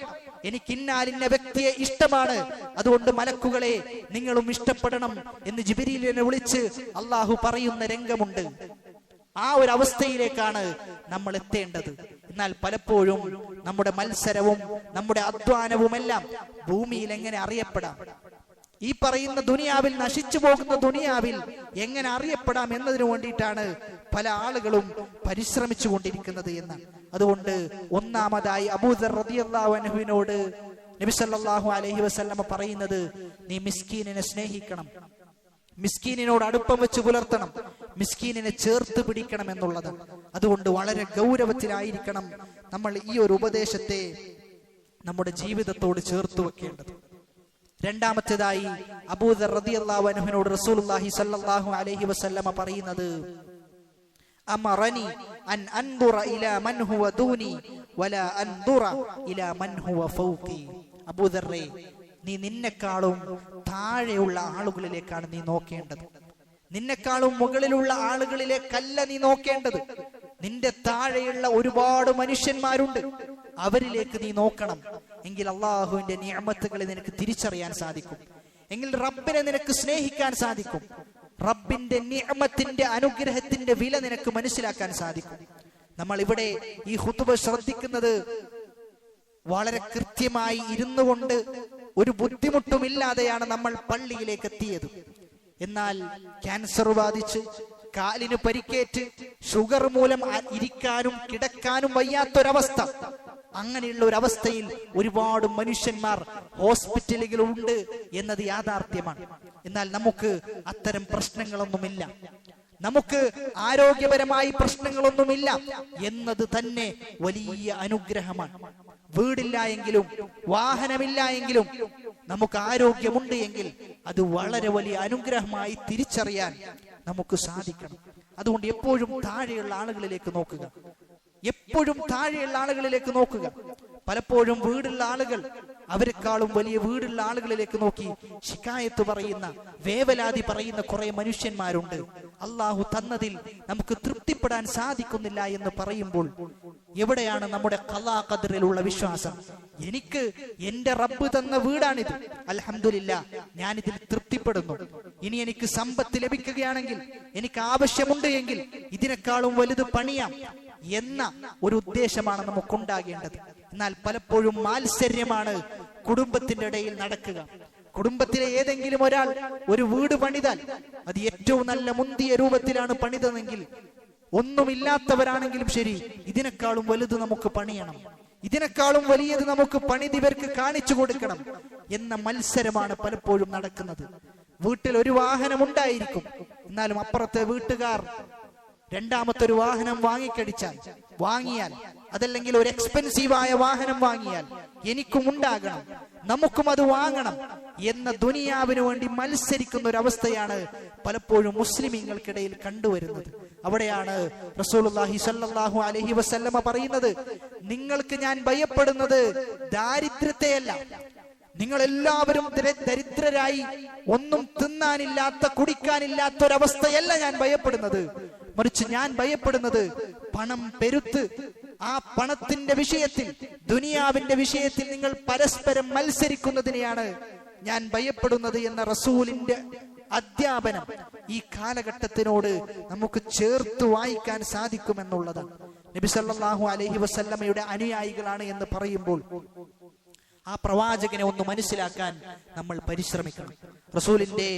എനിക്ക് ഇന്നാലിന്ന വ്യക്തിയെ ഇഷ്ടമാണ്, അതുകൊണ്ട് മലക്കുകളെ നിങ്ങളും ഇഷ്ടപ്പെടണം എന്ന് ജിബ്രീലിനെ വിളിച്ച് അള്ളാഹു പറയുന്ന രംഗമുണ്ട്. ആ ഒരു അവസ്ഥയിലേക്കാണ് നമ്മൾ എത്തേണ്ടത്. എന്നാൽ പലപ്പോഴും നമ്മുടെ മത്സരവും നമ്മുടെ അധ്വാനവുമെല്ലാം ഭൂമിയിൽ എങ്ങനെ അറിയപ്പെടാം, ഈ പറയുന്ന ദുനിയാവിൽ, നശിച്ചു പോകുന്ന ദുനിയാവിൽ എങ്ങനെ അറിയപ്പെടാം എന്നതിനു വേണ്ടിയിട്ടാണ് പല ആളുകളും പരിശ്രമിച്ചു കൊണ്ടിരിക്കുന്നത് എന്നാണ്. അതുകൊണ്ട് ഒന്നാമതായി അബൂദർ റളിയല്ലാഹു അൻഹുവിനോട് നബി സല്ലല്ലാഹു അലൈഹി വസല്ലമ പറയുന്നത്, നീ മിസ്കീനിനെ സ്നേഹിക്കണം, മിസ്കീനിനോട് അടുപ്പം വെച്ച് പുലർത്തണം, മിസ്കീനിനെ ചേർത്ത് പിടിക്കണം എന്നുള്ളത്. അതുകൊണ്ട് വളരെ ഗൗരവത്തിലായിരിക്കണം നമ്മൾ ഈ ഒരു ഉപദേശത്തെ നമ്മുടെ ജീവിതത്തോട് ചേർത്ത് വെക്കേണ്ടത്. രണ്ടാമത്തേതായി അബൂദർ റളിയല്ലാഹു അൻഹുവിനോട് റസൂലുള്ളാഹി സ്വല്ലല്ലാഹു അലൈഹി വസല്ലമ പറയുന്നത്, അമറനി അൻ അൻദുറ ഇലാ മൻ ഹുവ ദൂനി വലാ അൻദുറ ഇലാ മൻ ഹുവ ഫൗഖി. അബൂദർറേ, നീ നിന്നെക്കാളും താഴെയുള്ള ആളുകളിലേക്കാണ് നീ നോക്കേണ്ടത്. നിന്നെക്കാളും മുകളിലുള്ള ആളുകളിലേക്കല്ല നീ നോക്കേണ്ടത്. നിന്റെ താഴെയുള്ള ഒരുപാട് മനുഷ്യന്മാരുണ്ട്, അവരിലേക്ക് നീ നോക്കണം. എങ്കിൽ അള്ളാഹുവിന്റെ നിഅമത്തുകളെ നിനക്ക് തിരിച്ചറിയാൻ സാധിക്കും. എങ്കിൽ റബ്ബിനെ നിനക്ക് സ്നേഹിക്കാൻ സാധിക്കും. റബ്ബിന്റെ നിഅമത്തിന്റെ അനുഗ്രഹത്തിന്റെ വില നിനക്ക് മനസ്സിലാക്കാൻ സാധിക്കും. നമ്മൾ ഇവിടെ ഈ ഖുതുബ ശ്രദ്ധിക്കുന്നത് വളരെ കൃത്യമായി ഇരുന്നു കൊണ്ട് ഒരു ബുദ്ധിമുട്ടുമില്ലാതെയാണ് നമ്മൾ പള്ളിയിലേക്ക് എത്തിയത്. എന്നാൽ ക്യാൻസർ ബാധിച്ച് കാലിന് പരിക്കേറ്റ് ഷുഗർ മൂലം ഇരിക്കാനും കിടക്കാനും വയ്യാത്തൊരവസ്ഥ, അങ്ങനെയുള്ള ഒരു അവസ്ഥയിൽ ഒരുപാട് മനുഷ്യന്മാർ ഹോസ്പിറ്റലുകളുണ്ട് എന്നത് യാഥാർത്ഥ്യമാണ്. എന്നാൽ നമുക്ക് അത്തരം പ്രശ്നങ്ങളൊന്നുമില്ല, നമുക്ക് ആരോഗ്യപരമായി പ്രശ്നങ്ങളൊന്നുമില്ല എന്നത് തന്നെ വലിയ അനുഗ്രഹമാണ്. വീടില്ല എങ്കിലും വാഹനമില്ല എങ്കിലും നമുക്ക് ആരോഗ്യമുണ്ട് എങ്കിൽ അത് വളരെ വലിയ അനുഗ്രഹമായി തിരിച്ചറിയാൻ നമുക്ക് സാധിക്കണം. അതുകൊണ്ട് എപ്പോഴും താഴെയുള്ള ആളുകളിലേക്ക് നോക്കുക, എപ്പോഴും താഴെയുള്ള ആളുകളിലേക്ക് നോക്കുക. പലപ്പോഴും വീടുള്ള ആളുകൾ അവരെക്കാളും വലിയ വീടുള്ള ആളുകളിലേക്ക് നോക്കി ശിക്കായത്ത് പറയുന്ന, വേവലാതി പറയുന്ന കുറെ മനുഷ്യന്മാരുണ്ട്. അള്ളാഹു തന്നതിൽ നമുക്ക് തൃപ്തിപ്പെടാൻ സാധിക്കുന്നില്ല എന്ന് പറയുമ്പോൾ എവിടെയാണ് നമ്മുടെ ഖളാ ഖദറിലുള്ള വിശ്വാസം? എനിക്ക് എന്റെ റബ്ബ് തന്ന വീടാണിത്, അൽഹംദുലില്ലാ, ഞാനിതിൽ തൃപ്തിപ്പെടുന്നു. ഇനി എനിക്ക് സമ്പത്ത് ലഭിക്കുകയാണെങ്കിൽ, എനിക്ക് ആവശ്യമുണ്ട് എങ്കിൽ ഇതിനേക്കാളും വലുത് പണിയാം എന്ന ഒരു ഉദ്ദേശമാണ് നമുക്കുണ്ടാകേണ്ടത്. എന്നാൽ പലപ്പോഴും മാത്സര്യമാണ് കുടുംബത്തിന്റെ ഇടയിൽ നടക്കുക. കുടുംബത്തിലെ ഏതെങ്കിലും ഒരാൾ ഒരു വീട് പണിതാൽ അത് ഏറ്റവും നല്ല മുന്തിയ രൂപത്തിലാണ് പണിതതെങ്കിൽ, ഒന്നുമില്ലാത്തവരാണെങ്കിലും ശരി, ഇതിനേക്കാളും വലുത് നമുക്ക് പണിയണം, ഇതിനേക്കാളും വലിയത് നമുക്ക് പണിതിവർക്ക് കാണിച്ചു കൊടുക്കണം എന്ന മത്സരമാണ് പലപ്പോഴും നടക്കുന്നത്. വീട്ടിൽ ഒരു വാഹനം ഉണ്ടായിരിക്കും, എന്നാലും അപ്പുറത്തെ വീട്ടുകാർ രണ്ടാമത്തെ ഒരു വാഹനം വാങ്ങിയാൽ അതല്ലെങ്കിൽ ഒരു എക്സ്പെൻസീവായ വാഹനം വാങ്ങിയാൽ എനിക്കും ഉണ്ടാകണം, നമുക്കും അത് വാങ്ങണം എന്ന ദുനിയാവിന് വേണ്ടി മത്സരിക്കുന്ന ഒരു അവസ്ഥയാണ് പലപ്പോഴും മുസ്ലിമീങ്ങൾക്കിടയിൽ കണ്ടുവരുന്നത്. അവിടെയാണ് റസൂലുള്ളാഹി സ്വല്ലല്ലാഹു അലൈഹി വസല്ലമ പറയുന്നത്, നിങ്ങൾക്ക് ഞാൻ ഭയപ്പെടുന്നത് ദാരിദ്ര്യത്തെയല്ല, നിങ്ങൾ എല്ലാവരും ദരിദ്രരായി ഒന്നും തിന്നാനില്ലാത്ത കുടിക്കാനില്ലാത്ത ഒരവസ്ഥയല്ല ഞാൻ ഭയപ്പെടുന്നത്, മറിച്ച് ഞാൻ ഭയപ്പെടുന്നത് പണം പെരുത്ത് ആ പണത്തിന്റെ വിഷയത്തിൽ, ദുനിയാവിന്റെ വിഷയത്തിൽ നിങ്ങൾ പരസ്പരം മത്സരിക്കുന്നതിനെയാണ് ഞാൻ ഭയപ്പെടുന്നത് എന്ന റസൂലിന്റെ അധ്യാപനം ഈ കാലഘട്ടത്തിനോട് നമുക്ക് ചേർത്ത് വായിക്കാൻ സാധിക്കുമെന്നുള്ളതാണ്. നബി സല്ലല്ലാഹു അലൈഹി വസല്ലമയുടെ അനുയായികളാണ് എന്ന് പറയുമ്പോൾ ആ പ്രവാചകനെ ഒന്ന് മനസ്സിലാക്കാൻ നമ്മൾ പരിശ്രമിക്കണം. റസൂലിന്റെ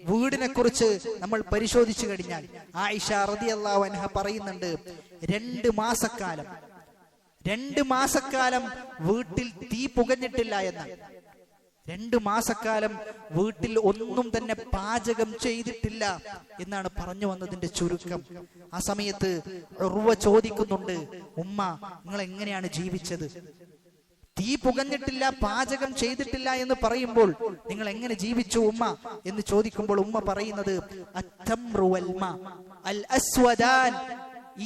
വീടിനെ കുറിച്ച് നമ്മൾ പരിശോധിച്ചു കഴിഞ്ഞാൽ ആയിഷ റളിയല്ലാഹു അൻഹ പറയുന്നുണ്ട്, 2 മാസക്കാലം വീട്ടിൽ തീ പുകഞ്ഞിട്ടില്ല എന്നാണ്. 2 മാസക്കാലം വീട്ടിൽ ഒന്നും തന്നെ പാചകം ചെയ്തിട്ടില്ല എന്നാണ് പറഞ്ഞു വന്നതിന്റെ ചുരുക്കം. ആ സമയത്ത് ഉർവ ചോദിക്കുന്നുണ്ട്, ഉമ്മ നിങ്ങൾ എങ്ങനെയാണ് ജീവിച്ചത്? തീ പുകഞ്ഞിട്ടില്ല, പാചകം ചെയ്തിട്ടില്ല എന്ന് പറയുമ്പോൾ നിങ്ങൾ എങ്ങനെ ജീവിച്ചു ഉമ്മ എന്ന് ചോദിക്കുമ്പോൾ ഉമ്മ പറയുന്നത്, അത്തംറു വൽ മാ അൽ അസ്വദാൻ,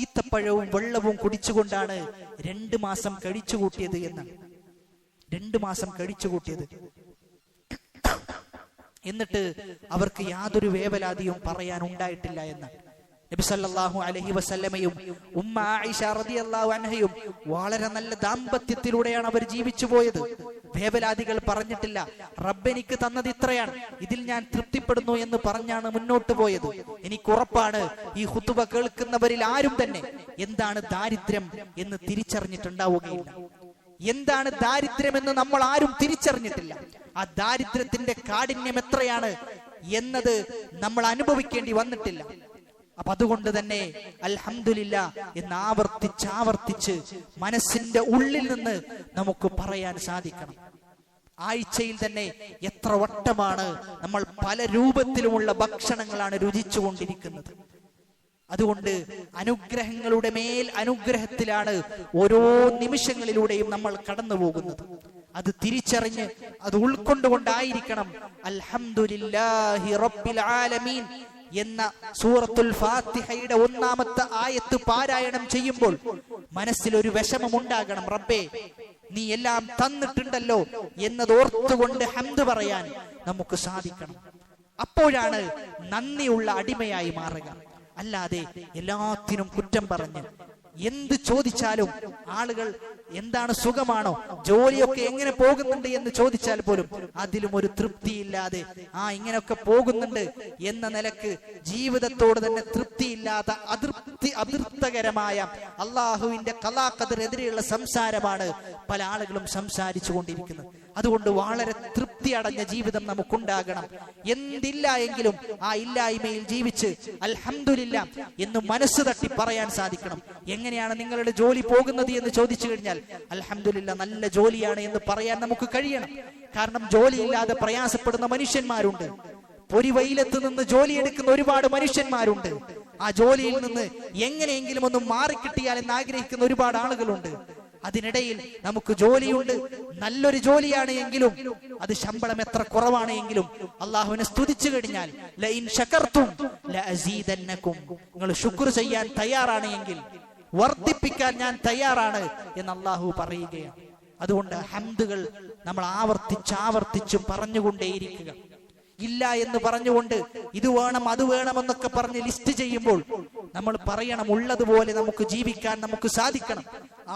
ഈത്തപ്പഴവും വെള്ളവും കുടിച്ചുകൊണ്ടാണ് 2 മാസം കഴിച്ചുകൂട്ടിയത് എന്നാണ്. 2 മാസം കഴിച്ചുകൂട്ടിയത്. എന്നിട്ട് അവർക്ക് യാതൊരു വേവലാതിയും പറയാൻ ഉണ്ടായിട്ടില്ല എന്നാണ്. നബി സല്ലല്ലാഹു അലൈഹി വസല്ലമയും ഉമ്മ ആയിഷ റളിയല്ലാഹു അൻഹയും വളരെ നല്ല ദാമ്പത്യത്തിലൂടെയാണ് അവർ ജീവിച്ചു പോയത്. വേവലാദികൾ പറഞ്ഞിട്ടില്ല. റബ്ബ് എനിക്ക് തന്നത് ഇത്രയാണ്, ഇതിൽ ഞാൻ തൃപ്തിപ്പെടുന്നു എന്ന് പറഞ്ഞാണ് മുന്നോട്ട് പോയത്. എനിക്ക് ഉറപ്പാണ് ഈ ഖുതുബ കേൾക്കുന്നവരിൽ ആരും തന്നെ എന്താണ് ദാരിദ്ര്യം എന്ന് തിരിച്ചറിഞ്ഞിട്ടുണ്ടാവുകയില്ല. എന്താണ് ദാരിദ്ര്യമെന്ന് നമ്മൾ ആരും തിരിച്ചറിഞ്ഞിട്ടില്ല. ആ ദാരിദ്ര്യത്തിന്റെ കാഠിന്യം എത്രയാണ് എന്നത് നമ്മൾ അനുഭവിക്കേണ്ടി വന്നിട്ടില്ല. അപ്പൊ അതുകൊണ്ട് തന്നെ അൽഹംദുലില്ലാ എന്ന് ആവർത്തിച്ച് മനസ്സിന്റെ ഉള്ളിൽ നിന്ന് നമുക്ക് പറയാൻ സാധിക്കണം. ആഴ്ചയിൽ തന്നെ എത്ര വട്ടമാണ് നമ്മൾ പല രൂപത്തിലുമുള്ള ഭക്ഷണങ്ങളാണ് രുചിച്ചുകൊണ്ടിരിക്കുന്നത്. അതുകൊണ്ട് അനുഗ്രഹങ്ങളുടെ മേൽ അനുഗ്രഹത്തിലാണ് ഓരോ നിമിഷങ്ങളിലൂടെയും നമ്മൾ കടന്നു പോകുന്നത്. അത് തിരിച്ചറിഞ്ഞ് അത് ഉൾക്കൊണ്ടുകൊണ്ടായിരിക്കണം അൽഹംദുലില്ലാഹി റബ്ബിൽ ആലമീൻ എന്ന സൂറത്തുൽ ഫാത്തിഹയുടെ 1-ാമത്തെ ആയത്ത് പാരായണം ചെയ്യുമ്പോൾ മനസ്സിൽ ഒരു വിഷമമുണ്ടാകണം. റബ്ബേ, നീ എല്ലാം തന്നിട്ടുണ്ടല്ലോ എന്നത് ഓർത്തുകൊണ്ട് ഹംദ് പറയാൻ നമുക്ക് സാധിക്കണം. അപ്പോഴാണ് നന്ദിയുള്ള അടിമയായി മാറുക. അല്ലാതെ എല്ലാത്തിനും കുറ്റം പറഞ്ഞ് എന്ത് ചോദിച്ചാലും ആളുകൾ എന്താണ് സുഖമാണോ, ജോലിയൊക്കെ എങ്ങനെ പോകുന്നുണ്ട് എന്ന് ചോദിച്ചാൽ പോലും അതിലും ഒരു തൃപ്തിയില്ലാതെ ഇങ്ങനെയൊക്കെ പോകുന്നുണ്ട് എന്ന നിലക്ക് ജീവിതത്തോട് തന്നെ തൃപ്തിയില്ലാത്ത അതൃപ്തകരമായ അള്ളാഹുവിന്റെ ഖലാ ഖദറിനെതിരെയുള്ള സംസാരമാണ് പല ആളുകളും സംസാരിച്ചു കൊണ്ടിരിക്കുന്നത്. അതുകൊണ്ട് വളരെ തൃപ്തി അടഞ്ഞ ജീവിതം നമുക്കുണ്ടാകണം. എന്തില്ല എങ്കിലും ആ ഇല്ലായ്മയിൽ ജീവിച്ച് അൽഹംദുലില്ലാ എന്ന് മനസ്സ് തട്ടി പറയാൻ സാധിക്കണം. എങ്ങനെയാണ് നിങ്ങളുടെ ജോലി പോകുന്നത് എന്ന് ചോദിച്ചു കഴിഞ്ഞാൽ അൽഹംദുലില്ലാ നല്ല ജോലിയാണ് എന്ന് പറയാൻ നമുക്ക് കഴിയണം. കാരണം ജോലിയില്ലാതെ പ്രയാസപ്പെടുന്ന മനുഷ്യന്മാരുണ്ട്. പൊരിവെയിലത്ത് നിന്ന് ജോലിയെടുക്കുന്ന ഒരുപാട് മനുഷ്യന്മാരുണ്ട്. ആ ജോലിയിൽ നിന്ന് എങ്ങനെയെങ്കിലും ഒന്ന് മാറിക്കിട്ടിയാൽ എന്ന് ആഗ്രഹിക്കുന്ന ഒരുപാട് ആളുകളുണ്ട്. അതിനിടയിൽ നമുക്ക് ജോലിയുണ്ട്, നല്ലൊരു ജോലിയാണ് എങ്കിലും അത് ശമ്പളം എത്ര കുറവാണ് എങ്കിലും അള്ളാഹുവിനെ സ്തുതിച്ചു കഴിഞ്ഞാൽ ലഇൻ ശകർതും ലഅസീദന്നകും, നിങ്ങൾ ശുക്ർ ചെയ്യാൻ തയ്യാറാണ് എങ്കിൽ വർദ്ധിപ്പിക്കാൻ ഞാൻ തയ്യാറാണ് എന്ന് അള്ളാഹു പറയുകയാണ്. അതുകൊണ്ട് ഹംദുകൾ നമ്മൾ ആവർത്തിച്ച് പറഞ്ഞുകൊണ്ടേയിരിക്കുക. ഇല്ല എന്ന് പറഞ്ഞുകൊണ്ട് ഇത് വേണം അത് വേണമെന്നൊക്കെ പറഞ്ഞ് ലിസ്റ്റ് ചെയ്യുമ്പോൾ നമ്മൾ പറയണം ഉള്ളതുപോലെ നമുക്ക് ജീവിക്കാൻ നമുക്ക് സാധിക്കണം.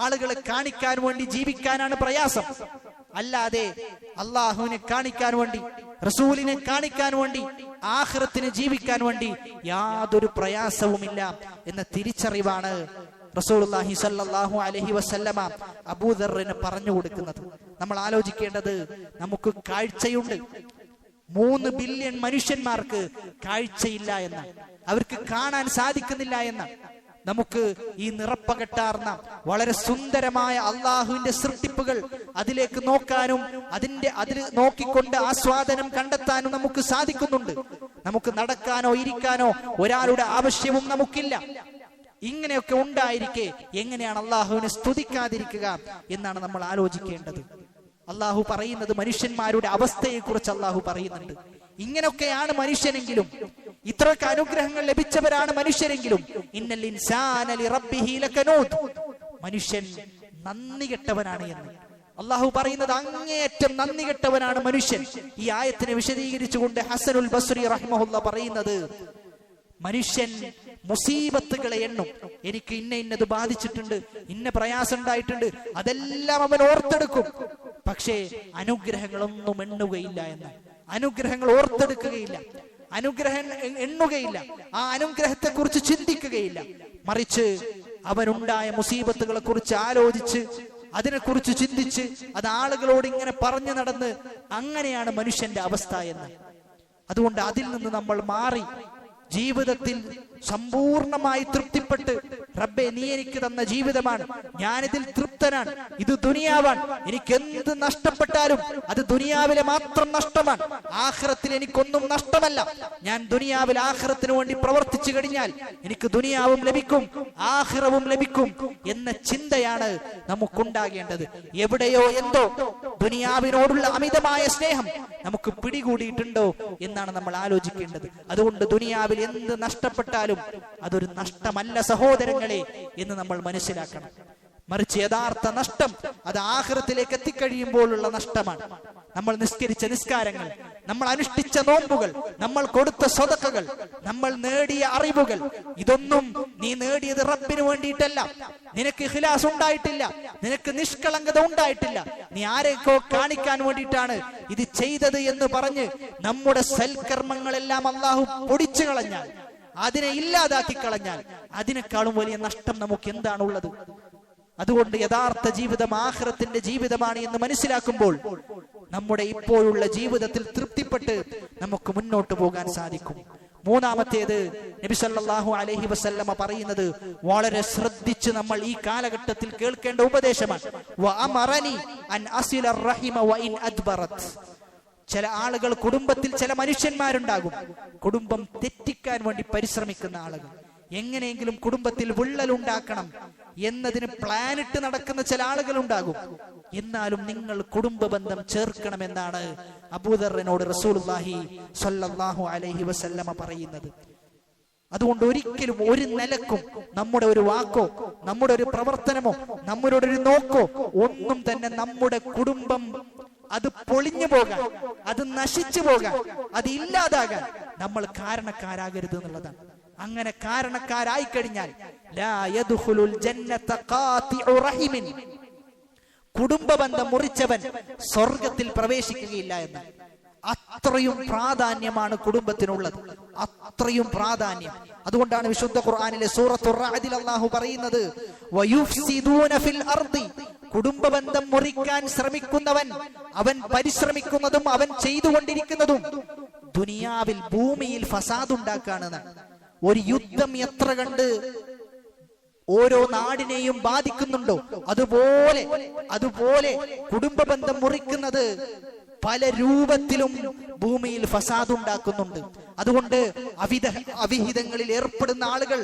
ആളുകളെ കാണിക്കാൻ വേണ്ടി ജീവിക്കാനാണ് പ്രയാസം, അല്ലാതെ അള്ളാഹുവിനെ കാണിക്കാൻ വേണ്ടി, റസൂലിനെ കാണിക്കാൻ വേണ്ടി, ആഖിറത്തിനെ ജീവിക്കാൻ വേണ്ടി യാതൊരു പ്രയാസവുമില്ല എന്ന തിരിച്ചറിവാണ് റസൂലുള്ളാഹി സ്വല്ലല്ലാഹു അലൈഹി വസല്ലമ അബൂദർറിന് പറഞ്ഞു കൊടുക്കുന്നത്. നമ്മൾ ആലോചിക്കേണ്ടത്, നമുക്ക് കാഴ്ചയുണ്ട്. 3 ബില്യൺ മനുഷ്യന്മാർക്ക് കാഴ്ചയില്ല എന്ന, അവർക്ക് കാണാൻ സാധിക്കുന്നില്ല എന്ന. നമുക്ക് ഈ നിറപ്പകട്ടാർന്ന വളരെ സുന്ദരമായ അള്ളാഹുവിന്റെ സൃഷ്ടിപ്പുകൾ അതിലേക്ക് നോക്കാനും അതിൽ നോക്കിക്കൊണ്ട് ആസ്വാദനം കണ്ടെത്താനും നമുക്ക് സാധിക്കുന്നുണ്ട്. നമുക്ക് നടക്കാനോ ഇരിക്കാനോ ഒരാളുടെ ആവശ്യവും നമുക്കില്ല. ഇങ്ങനെയൊക്കെ ഉണ്ടായിരിക്കെ എങ്ങനെയാണ് അള്ളാഹുവിനെ സ്തുതിക്കാതിരിക്കുക എന്നാണ് നമ്മൾ ആലോചിക്കേണ്ടത്. അള്ളാഹു പറയുന്നത് മനുഷ്യന്മാരുടെ അവസ്ഥയെ കുറിച്ച് അള്ളാഹു പറയുന്നുണ്ട്. ഇങ്ങനെയൊക്കെയാണ് മനുഷ്യനെങ്കിലും, ഇത്രയൊക്കെ അനുഗ്രഹങ്ങൾ ലഭിച്ചവരാണ് മനുഷ്യരെങ്കിലും ഇന്നൽ ഇൻസാന ലിറബ്ബിഹി ലകനൂദ്, മനുഷ്യൻ നന്ദി കെട്ടവനാണ് എന്ന് അള്ളാഹു പറയുന്നത്. അങ്ങേയറ്റം നന്ദി കെട്ടവനാണ് മനുഷ്യൻ. ഈ ആയത്തിനെ വിശദീകരിച്ചുകൊണ്ട് ഹസനുൽ ബസ്രി റഹിമഹുല്ലാ പറയുന്നത്, മനുഷ്യൻ മുസീബത്തുകളെ എണ്ണും. എനിക്ക് ഇന്നത് ബാധിച്ചിട്ടുണ്ട്, ഇന്ന പ്രയാസം ഉണ്ടായിട്ടുണ്ട്, അതെല്ലാം അവൻ ഓർത്തെടുക്കും. പക്ഷേ അനുഗ്രഹങ്ങളൊന്നും എണ്ണുകയില്ല എന്ന്. അനുഗ്രഹങ്ങൾ ഓർത്തെടുക്കുകയില്ല, അനുഗ്രഹം എണ്ണുകയില്ല, ആ അനുഗ്രഹത്തെ കുറിച്ച് ചിന്തിക്കുകയില്ല. മറിച്ച് അവനുണ്ടായ മുസീബത്തുകളെ കുറിച്ച് ആലോചിച്ച് അതിനെക്കുറിച്ച് ചിന്തിച്ച് അത് ആളുകളോട് ഇങ്ങനെ പറഞ്ഞു നടന്ന്, അങ്ങനെയാണ് മനുഷ്യന്റെ അവസ്ഥ എന്ന്. അതുകൊണ്ട് അതിൽ നിന്ന് നമ്മൾ മാറി ജീവിതത്തിൽ സമ്പൂർണമായി തൃപ്തിപ്പെട്ട്, റബ്ബേ നീ എനിക്ക് തന്ന ജീവിതമാണ്, ഞാനിതിൽ തൃപ്തനാണ്, ഇത് ദുനിയാവാണ്, എനിക്ക് എന്ത് നഷ്ടപ്പെട്ടാലും അത് ദുനിയാവിലെ മാത്രം നഷ്ടമാണ്, ആഖിറത്തിൽ എനിക്കൊന്നും നഷ്ടമല്ല, ഞാൻ ദുനിയാവിൽ ആഖിറത്തിന് വേണ്ടി പ്രവർത്തിച്ചു കഴിഞ്ഞാൽ എനിക്ക് ദുനിയാവും ലഭിക്കും ആഖിറവും ലഭിക്കും എന്ന ചിന്തയാണ് നമുക്കുണ്ടാകേണ്ടത്. എവിടെയോ എന്തോ ദുനിയാവിനോടുള്ള അമിതമായ സ്നേഹം നമുക്ക് പിടികൂടിയിട്ടുണ്ടോ എന്നാണ് നമ്മൾ ആലോചിക്കേണ്ടത്. അതുകൊണ്ട് ദുനിയാവിൽ എന്ത് നഷ്ടപ്പെട്ടാലും അതൊരു നഷ്ടമല്ല സഹോദരങ്ങളെ എന്ന് നമ്മൾ മനസ്സിലാക്കണം. മറിച്ച് യഥാർത്ഥ നഷ്ടം അത് ആഖിറത്തിലേക്ക് എത്തിക്കഴിയുമ്പോഴുള്ള നഷ്ടമാണ്. നമ്മൾ നിസ്കരിച്ച നിസ്കാരങ്ങൾ, നമ്മൾ അനുഷ്ഠിച്ച നോമ്പുകൾ, നമ്മൾ കൊടുത്ത സ്വതക്കകൾ, നമ്മൾ നേടിയ അറിവുകൾ, ഇതൊന്നും നീ നേടിയത് റബ്ബിന് വേണ്ടിയിട്ടല്ല. നിനക്ക് ഇഖ്ലാസ് ഉണ്ടായിട്ടില്ല, നിനക്ക് നിഷ്കളങ്കത ഉണ്ടായിട്ടില്ല, നീ ആരെയൊക്കെ കാണിക്കാൻ വേണ്ടിയിട്ടാണ് ഇത് ചെയ്തത് എന്ന് പറഞ്ഞ് നമ്മുടെ സൽക്കർമ്മങ്ങളെല്ലാം അല്ലാഹു പൊടിച്ചു കളഞ്ഞാൽ, അതിനെ ഇല്ലാതാക്കി കളഞ്ഞാൽ അതിനേക്കാളും വലിയ നഷ്ടം നമുക്ക് എന്താണുള്ളത്? അതുകൊണ്ട് യഥാർത്ഥ ജീവിതം ആഖിറത്തിന്റെ ജീവിതമാണ് എന്ന് മനസ്സിലാക്കുമ്പോൾ നമ്മുടെ ഇപ്പോഴുള്ള ജീവിതത്തിൽ തൃപ്തിപ്പെട്ട് നമുക്ക് മുന്നോട്ട് പോകാൻ സാധിക്കും. മൂന്നാമത്തേത്, നബി സല്ലല്ലാഹു അലൈഹി വസല്ലമ പറയുന്നത് വളരെ ശ്രദ്ധിച്ച് നമ്മൾ ഈ കാലഘട്ടത്തിൽ കേൾക്കേണ്ട ഉപദേശമാണ്. വഅമറനി അൻ അസില റഹിമ വഇൻ അദ്ബറത്. ചില ആളുകൾ, കുടുംബത്തിൽ ചില മനുഷ്യന്മാരുണ്ടാകും, കുടുംബം തെറ്റിക്കാൻ വേണ്ടി പരിശ്രമിക്കുന്ന ആളുകൾ, എങ്ങനെയെങ്കിലും കുടുംബത്തിൽ വിള്ളലുണ്ടാക്കണം എന്നതിന് പ്ലാനിട്ട് നടക്കുന്ന ചില ആളുകൾ ഉണ്ടാകും. എന്നാലും നിങ്ങൾ കുടുംബ ബന്ധം ചേർക്കണമെന്നാണ് അബൂദർറിനോട് റസൂലുള്ളാഹി സ്വല്ലല്ലാഹു അലൈഹി വസല്ലമ പറയുന്നത്. അതുകൊണ്ട് ഒരിക്കലും ഒരു നിലക്കും നമ്മുടെ ഒരു വാക്കോ നമ്മുടെ ഒരു പ്രവർത്തനമോ നമ്മുടെ ഒരു നോക്കോ ഒന്നും തന്നെ നമ്മുടെ കുടുംബം അത് പൊളിഞ്ഞു പോകാൻ, അത് നശിച്ചു പോകാൻ, അത് ഇല്ലാതാകാൻ നമ്മൾ കാരണക്കാരാകരുത് എന്നുള്ളതാണ്. അങ്ങനെ കാരണക്കാരായി കഴിഞ്ഞാൽ ലാ യദ്ഖുലുൽ ജന്നത ഖാതിഉ റഹിമിൻ, കുടുംബ ബന്ധം മുറിച്ചവൻ സ്വർഗത്തിൽ പ്രവേശിക്കുകയില്ല എന്ന്. അത്രയും പ്രാധാന്യമാണ് കുടുംബത്തിനുള്ളത്, അത്രയും പ്രാധാന്യം. അതുകൊണ്ടാണ് വിശുദ്ധ ഖുർആനിലെ സൂറത്തുർ റഅദിൽ അല്ലാഹു പറയുന്നത്, വയുഫ്സിദൂന ഫിൽ അർദി, കുടുംബ ബന്ധം മുറിക്കാൻ ശ്രമിക്കുന്നവൻ അവൻ പരിശ്രമിക്കുന്നതും അവൻ ചെയ്തുകൊണ്ടിരിക്കുന്നതും ദുനിയാവിൽ ഭൂമിയിൽ ഫസാദ് ഉണ്ടാക്കാണ്. ഒരു യുദ്ധം എത്ര കണ്ട് ഓരോ നാടിനെയും ബാധിക്കുന്നുണ്ടോ അതുപോലെ കുടുംബ ബന്ധം മുറിക്കുന്നത് പല രൂപത്തിലും ഭൂമിയിൽ ഫസാദ് ഉണ്ടാക്കുന്നുണ്ട്. അതുകൊണ്ട് അവിഹിതങ്ങളിൽ ഏർപ്പെടുന്ന ആളുകൾ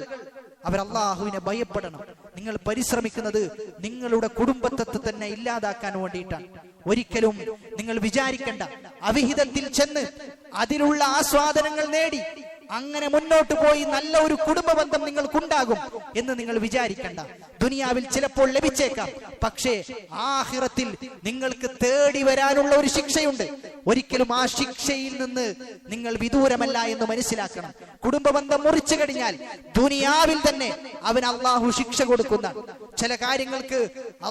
അവർ അല്ലാഹുവിനെ ഭയപ്പെടണം. നിങ്ങൾ പരിശ്രമിക്കുന്നത് നിങ്ങളുടെ കുടുംബത്തെ തന്നെ ഇല്ലാതാക്കാൻ വേണ്ടിയിട്ടാണ്. ഒരിക്കലും നിങ്ങൾ വിചാരിക്കണ്ട അവിഹിതത്തിൽ ചെന്ന് അതിലുള്ള ആസ്വാദനങ്ങൾ നേടി അങ്ങനെ മുന്നോട്ട് പോയി നല്ല ഒരു കുടുംബ ബന്ധം നിങ്ങൾക്കുണ്ടാകും എന്ന് നിങ്ങൾ വിചാരിക്കണ്ട. ദുനിയാവിൽ ചിലപ്പോൾ ലഭിച്ചേക്കാം, പക്ഷേ ആഖിറത്തിൽ നിങ്ങൾക്ക് തേടി വരാനുള്ള ഒരു ശിക്ഷയുണ്ട്. ഒരിക്കലും ആ ശിക്ഷയിൽ നിന്ന് നിങ്ങൾ വിദൂരമല്ല എന്ന് മനസ്സിലാക്കണം. കുടുംബ ബന്ധം മുറിച്ചു കഴിഞ്ഞാൽ ദുനിയാവിൽ തന്നെ അവൻ അള്ളാഹു ശിക്ഷ കൊടുക്കുന്ന ചില കാര്യങ്ങൾക്ക്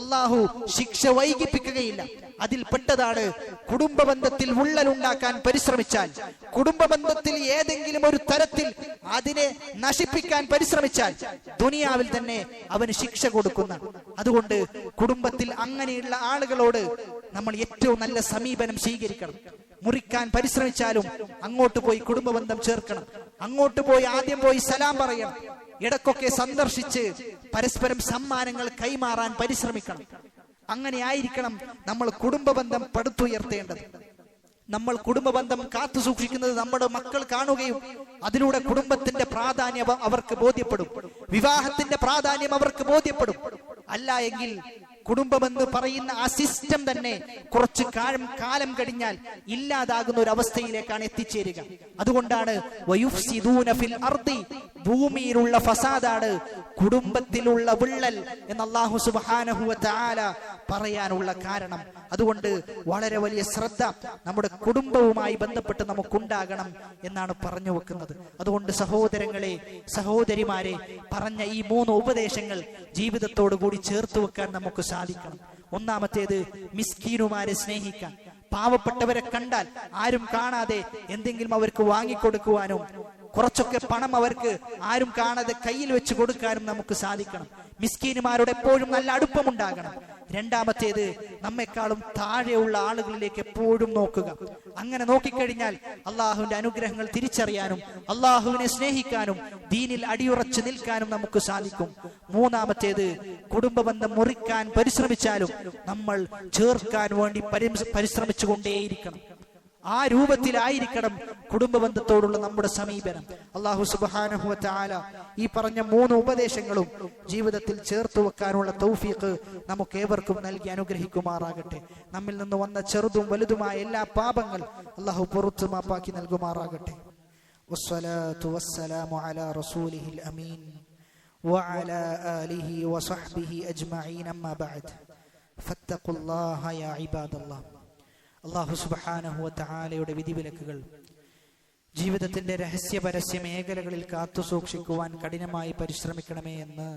അള്ളാഹു ശിക്ഷ വൈകിപ്പിക്കുകയില്ല. അതിൽ പെട്ടതാണ് കുടുംബ ബന്ധത്തിൽ വിള്ളലുണ്ടാക്കാൻ പരിശ്രമിച്ചാൽ, കുടുംബ ബന്ധത്തിൽ ഏതെങ്കിലും ഒരു തരത്തിൽ അതിനെ നശിപ്പിക്കാൻ പരിശ്രമിച്ചാൽ ദുനിയാവിൽ തന്നെ അവന് ശിക്ഷ കൊടുക്കുന്ന. അതുകൊണ്ട് കുടുംബത്തിൽ അങ്ങനെയുള്ള ആളുകളോട് നമ്മൾ ഏറ്റവും നല്ല സമീപനം സ്വീകരിക്കണം. മുറിക്കാൻ പരിശ്രമിച്ചാലും അങ്ങോട്ട് പോയി കുടുംബ ബന്ധം ചേർക്കണം. അങ്ങോട്ട് പോയി ആദ്യം പോയി സലാം പറയണം. ഇടക്കൊക്കെ സന്ദർശിച്ച് പരസ്പരം സമ്മാനങ്ങൾ കൈമാറാൻ പരിശ്രമിക്കണം. അങ്ങനെ ആയിരിക്കണം നമ്മൾ കുടുംബ ബന്ധം പടുത്തുയർത്തേണ്ടത്. നമ്മൾ കുടുംബ ബന്ധം കാത്തു സൂക്ഷിക്കുന്നത് നമ്മുടെ മക്കൾ കാണുകയും അതിലൂടെ കുടുംബത്തിന്റെ പ്രാധാന്യം അവർക്ക് ബോധ്യപ്പെടും, വിവാഹത്തിന്റെ പ്രാധാന്യം അവർക്ക് ബോധ്യപ്പെടും. അല്ല എങ്കിൽ കുടുംബമെന്ന് പറയുന്ന ആ സിസ്റ്റം തന്നെ കുറച്ച് കാലം കഴിഞ്ഞാൽ ഇല്ലാതാകുന്ന ഒരു അവസ്ഥയിലേക്കാണ് എത്തിച്ചേരുക. അതുകൊണ്ടാണ് വയുഫ്സിദൂന ഫിൽ അർദി, ഭൂമിയിലുള്ള ഫസാദാണ് കുടുംബത്തിലുള്ള വിള്ളൽ എന്ന് അല്ലാഹു സുബ്ഹാനഹു വ തആല പറയാനുള്ള കാരണം. അതുകൊണ്ട് വളരെ വലിയ ശ്രദ്ധ നമ്മുടെ കുടുംബവുമായി ബന്ധപ്പെട്ട് നമുക്കുണ്ടാകണം എന്നാണ് പറഞ്ഞു വെക്കുന്നത്. അതുകൊണ്ട് സഹോദരങ്ങളെ, സഹോദരിമാരെ, പറഞ്ഞ ഈ 3 ഉപദേശങ്ങൾ ജീവിതത്തോടു കൂടി ചേർത്ത് വെക്കാൻ നമുക്ക് സാധിക്കണം. ഒന്നാമത്തേത് മിസ്കീനുമാരെ സ്നേഹിക്കാൻ. പാവപ്പെട്ടവരെ കണ്ടാൽ ആരും കാണാതെ എന്തെങ്കിലും അവർക്ക് വാങ്ങിക്കൊടുക്കുവാനും കുറച്ചൊക്കെ പണം അവർക്ക് ആരും കാണാതെ കയ്യിൽ വെച്ച് കൊടുക്കാനും നമുക്ക് സാധിക്കണം. മിസ്കീനുമാരോട് എപ്പോഴും നല്ല അടുപ്പമുണ്ടാകണം. രണ്ടാമത്തേത് നമ്മെക്കാളും താഴെയുള്ള ആളുകളിലേക്ക് എപ്പോഴും നോക്കുക. അങ്ങനെ നോക്കിക്കഴിഞ്ഞാൽ അള്ളാഹുവിന്റെ അനുഗ്രഹങ്ങൾ തിരിച്ചറിയാനും അള്ളാഹുവിനെ സ്നേഹിക്കാനും ദീനിൽ അടിയുറച്ചു നിൽക്കാനും നമുക്ക് സാധിക്കും. മൂന്നാമത്തേത് കുടുംബ ബന്ധം മുറിക്കാൻ പരിശ്രമിച്ചാലും നമ്മൾ ചേർക്കാൻ വേണ്ടി പരിശ്രമിച്ചു കൊണ്ടേയിരിക്കണം. ആ രൂപത്തിലായിരിക്കണം കുടുംബ ബന്ധത്തോടുള്ള നമ്മുടെ സമീപനം. അല്ലാഹു സുബ്ഹാനഹു വ തആല ഈ പറഞ്ഞ 3 ഉപദേശങ്ങളും ജീവിതത്തിൽ ചേർത്ത് വെക്കാനുള്ള തൗഫീഖ് നമുക്ക് ഏവർക്കും നൽകി അനുഗ്രഹിക്കുമാറാകട്ടെ. നമ്മിൽ നിന്ന് വന്ന ചെറുതും വലുതുമായ എല്ലാ പാപങ്ങൾ അല്ലാഹു പുറത്തു മാപ്പാക്കി നൽകുമാറാകട്ടെ. വസ്സലാത്തു വസ്സലാമു അലാ റസൂലിഹിൽ അമീൻ വഅലാ ആലിഹി വസഹ്ബിഹി അജ്മഈൻ. അമ്മാ ബഅദ് ഫത്തഖുല്ലാഹ യാ ഇബാദല്ലാഹ്. അല്ലാഹു സുബ്ഹാനഹു വ തആലയുടെ വിധിവിലക്കുകൾ ജീവിതത്തിന്റെ രഹസ്യ പരസ്യ മേഖലകളിൽ കാത്തു സൂക്ഷിക്കുവാൻ കഠിനമായി പരിശ്രമിക്കണമേ എന്ന്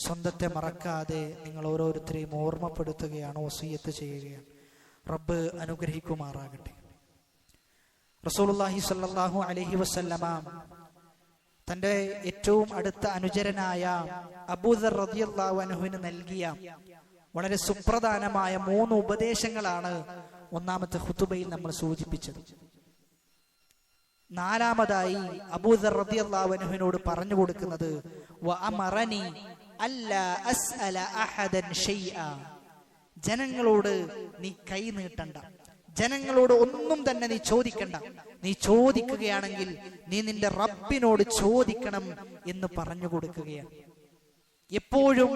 സ്വന്തത്തെ മറക്കാതെ നിങ്ങൾ ഓരോരുത്തരെയും ഓർമ്മപ്പെടുത്തുകയാണ്, വസിയ്യത്ത് ചെയ്യുകയാണ്. റബ്ബ് അനുഗ്രഹിക്കുമാറാകട്ടെ. റസൂലുള്ളാഹി സ്വല്ലല്ലാഹു അലൈഹി വസല്ലമ തന്റെ ഏറ്റവും അടുത്ത അനുചരനായ അബൂദർ റളിയല്ലാഹു അൻഹുവിന് നൽകിയ വളരെ സുപ്രധാനമായ 3 ഉപദേശങ്ങളാണ് ഒന്നാമത്തെ ഖുതുബയിൽ നമ്മൾ സൂചിപ്പിച്ചത്. നാലാമതായി അബൂദർ റളിയല്ലാഹു അൻഹുവിനോട് പറഞ്ഞു കൊടുക്കുന്നത് വഅമറനി അല്ലാ അസ്അല അഹദൻ ഷൈഅ. ജനങ്ങളോട് നീ കൈ നീട്ടണ്ട, ജനങ്ങളോട് ഒന്നും തന്നെ നീ ചോദിക്കണ്ട. നീ ചോദിക്കുകയാണെങ്കിൽ നീ നിന്റെ റബ്ബിനോട് ചോദിക്കണം എന്ന് പറഞ്ഞു കൊടുക്കുകയാണ്. എപ്പോഴും